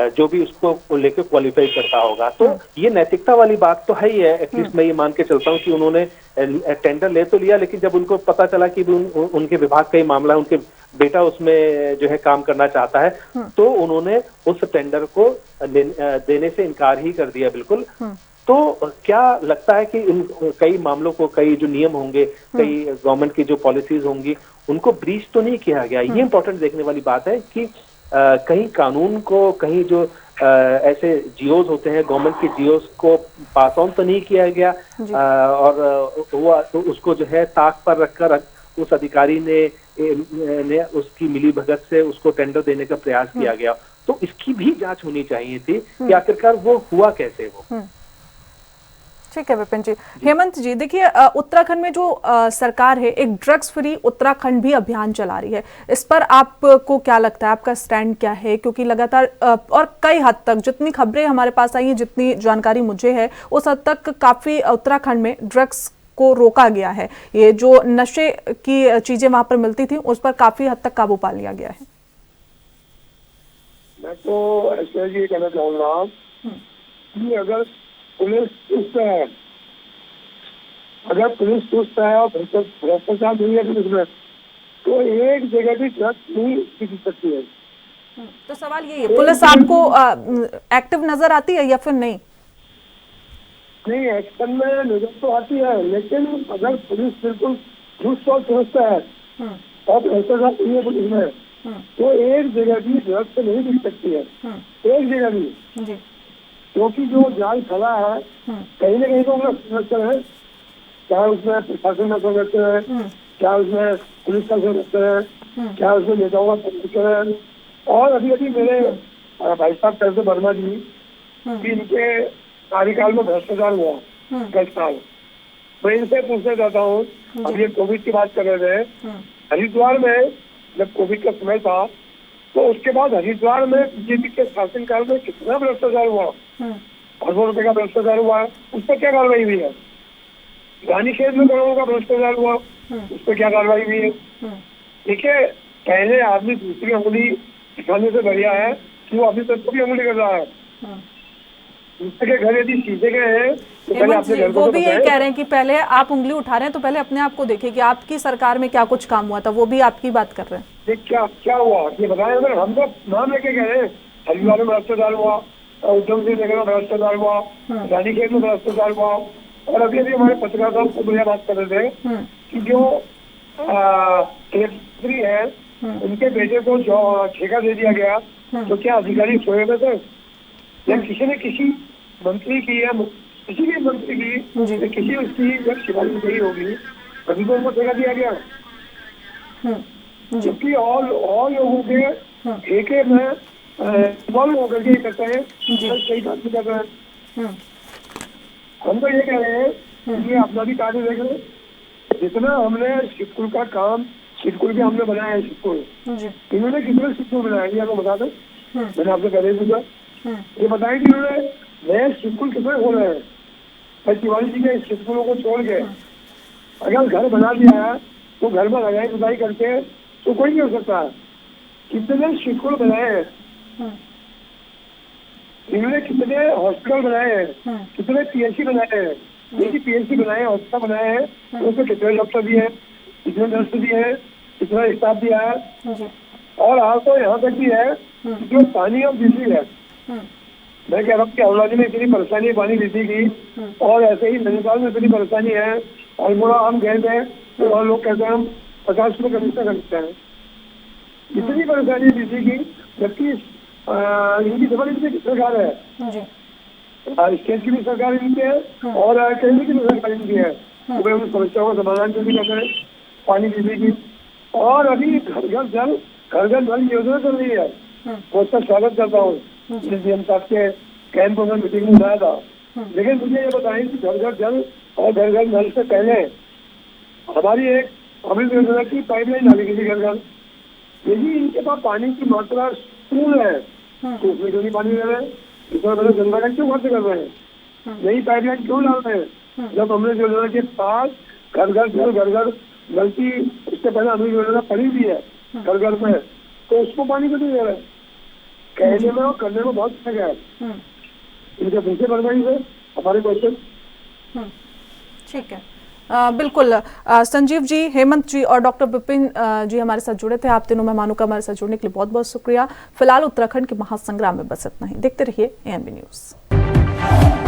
जो भी उसको लेकर क्वालिफाई करता होगा। तो ये नैतिकता वाली बात तो है ही है। एटलीस्ट मैं ये मान के चलता हूँ कि उन्होंने टेंडर ले तो लिया, लेकिन जब उनको पता चला कि उनके विभाग का ही मामला है, उनके बेटा उसमें जो है काम करना चाहता है, तो उन्होंने उस टेंडर को देने से इनकार ही कर दिया। बिल्कुल। तो क्या लगता है कि इन कई मामलों को, कई जो नियम होंगे, कई गवर्नमेंट की जो पॉलिसीज होंगी, उनको ब्रीच तो नहीं किया गया? ये इंपॉर्टेंट देखने वाली बात है कि कहीं कानून को, कहीं जो ऐसे जियोज होते हैं, गवर्नमेंट के जियोज को पास ऑन तो नहीं किया गया और वो उसको जो है ताक पर रखकर उस अधिकारी ने उसकी मिलीभगत से उसको टेंडर देने का प्रयास किया गया। तो इसकी भी जांच होनी चाहिए थी कि आखिरकार वो हुआ कैसे वो। ठीक है विपिन जी। हेमंत जी, देखिए उत्तराखंड में जो सरकार है, एक ड्रग्स फ्री उत्तराखंड भी अभियान चला रही है, इस पर आपको क्या लगता है, आपका स्टैंड क्या है? क्योंकि लगातार और कई हद तक जितनी खबरें हमारे पास आई हैं, जितनी जानकारी मुझे है, उस हद तक काफी उत्तराखंड में ड्रग्स को रोका गया है। ये जो नशे की चीजें वहां पर मिलती थी, उस पर काफी हद तक काबू पा लिया गया है। मैं तो ऐसा ये कहना चाहूंगा कि अगर पुलिस सुस्त है, और भ्रष्टाचार नहीं है पुलिस में, तो एक जगह भी ड्रग्स नहीं टिक सकती है। तो सवाल यही है, पुलिस आपको एक्टिव नजर आती है या फिर नहीं? नहीं, एक्शन में नजर तो आती है, लेकिन अगर पुलिस बिल्कुल चुस्त और दुरुस्त है और भ्रष्टाचार नहीं है पुलिस में, तो एक जगह भी ड्रग्स नहीं टिक सकती है, एक जगह भी। क्योंकि जो जाल खड़ा है, कहीं ना कहीं तो नक्सल है, चाहे उसमें प्रशासन का सदस्य है, चाहे उसमें पुलिस का सदस्य है, चाहे उसमें नेताओं का सदस्य है। और अभी अभी मेरे भाई साहब कैसे वर्मा जी कि इनके कार्यकाल में भ्रष्टाचार हुआ 10 साल। मैं इनसे पूछना चाहता हूँ, अभी ये कोविड की बात कर रहे थे, हरिद्वार में जब कोविड का समय था, तो उसके बाद हरिद्वार में बीजेपी के शासनकाल में कितना भ्रष्टाचार हुआ, अरबों रुपए का भ्रष्टाचार हुआ, उस पर क्या कार्रवाई हुई है? रानीखेत में करोड़ों का भ्रष्टाचार हुआ, उस पर क्या कार्रवाई हुई है? देखिए, पहले आदमी दूसरी अंगुली दिखाने से बढ़िया है कि वो अभी तक को भी अंगुली कर रहा है। दूसरे के घर यदि सीधे गए हैं तो पहले अपने घर को वो भी यही कह रहे हैं कि पहले आप उंगली उठा रहे हैं तो पहले अपने आप को देखिए कि आपकी सरकार में क्या कुछ काम हुआ था, वो भी आपकी बात कर रहे हैं। ये क्या हुआ ये बताएं। अगर हम तो नाम लेके कह रहे हैं, हरिद्वार में भ्रष्टाचार हुआ, उद्यम सिंह नगर में भ्रष्टाचार हुआ, रानीखेत में भ्रष्टाचार हुआ, और अभी अभी हमारे पत्रकार साहब को बढ़िया बात कर रहे थे कि जो मंत्री है उनके बेटे को जो ठेका दे दिया गया, तो क्या अधिकारी सोए हुए थे या किसी ने किसी मंत्री की या किसी भी मंत्री की किसी उसकी जब शिकायत गई होगी तभी तो उनको ठेका दिया गया? क्योंकि और लोगों के ठेके में इन्वॉल्व होकर के करते हैं, सही बात नहीं कर रहे हैं। हम तो ये कह रहे हैं कि ये अपना भी कार्य देख रहे, जितना हमने स्कूल का काम, स्कूल भी हमने बनाया है, स्कूल इन्होंने कितने स्कूल बनाए ये आपको बता दें। मैंने आपसे पहले पूछा, ये बताएं कि इन्होंने नए स्कूल कितने खोले हैं? भाई तिवारी जी के स्कूलों को छोड़ के अगर घर बना दिया है तो घर में लगाई बुदाई करके तो कोई नहीं हो सकता है। कितने स्कूल बनाए हैं इन्होंने, कितने हॉस्पिटल बनाए हैं, कितने पीएचसी बनाए हैं, देखिए पीएचसी बनाए हैं, हॉस्पिटल बनाए हैं, तो उसमें कितने डॉक्टर दिए हैं, कितने नर्स दिए हैं, कितना स्टाफ दिया है। और आज तो यहाँ तक भी है जो पानी और बिजली है मैं कह रहा हूँ कि अरुणाचल में इतनी परेशानी है पानी रीति की, और ऐसे ही नैनीताल में इतनी परेशानी है। अल्मोड़ा हम गए थे तो वहाँ लोग कहते हैं हम 50 रुपये कमीशन खरीदते हैं, इतनी परेशानी रीति की, जबकि इनकी जबरदस्ती सरकार है, स्टेट की भी सरकार इनकी है और केंद्र की भी सरकार इनकी है। तो वे उन समस्याओं का समाधान क्यों नहीं करते हैं पानी बिजली की। और अभी घर घर जल योजना चल रही है, मैं उसका स्वागत करता हूँ। डीएम साहब के कैंप में मीटिंग में उठाया था, लेकिन मुझे ये बताएं कि घर घर जल और घर घर नल से पहले हमारी एक अमृत योजना की पाइपलाइन डाली गई थी घर घर। यदि इनके पास पानी की मात्रा पूर्ण है तो उसमें क्यों नहीं पानी दे रहे हैं, इतना बड़ा जनता का क्यों खर्च कर रहे हैं, नई पाइपलाइन क्यों डाल रहे हैं। जब अमृत योजना के पास घर घर जल घर घर नल की उससे पहले अमृत योजना पड़ी भी है घर घर में, तो उसको पानी क्यों नहीं दे रहे। कहने में और करने में बहुत फर्क है। इनके पीछे बढ़वाई है हमारे क्वेश्चन। ठीक है, बिल्कुल। संजीव जी, हेमंत जी और डॉक्टर विपिन जी हमारे साथ जुड़े थे। आप तीनों मेहमानों का हमारे साथ जुड़ने के लिए बहुत बहुत शुक्रिया। फिलहाल उत्तराखंड के महासंग्राम में बस इतना ही। देखते रहिए ANB न्यूज़।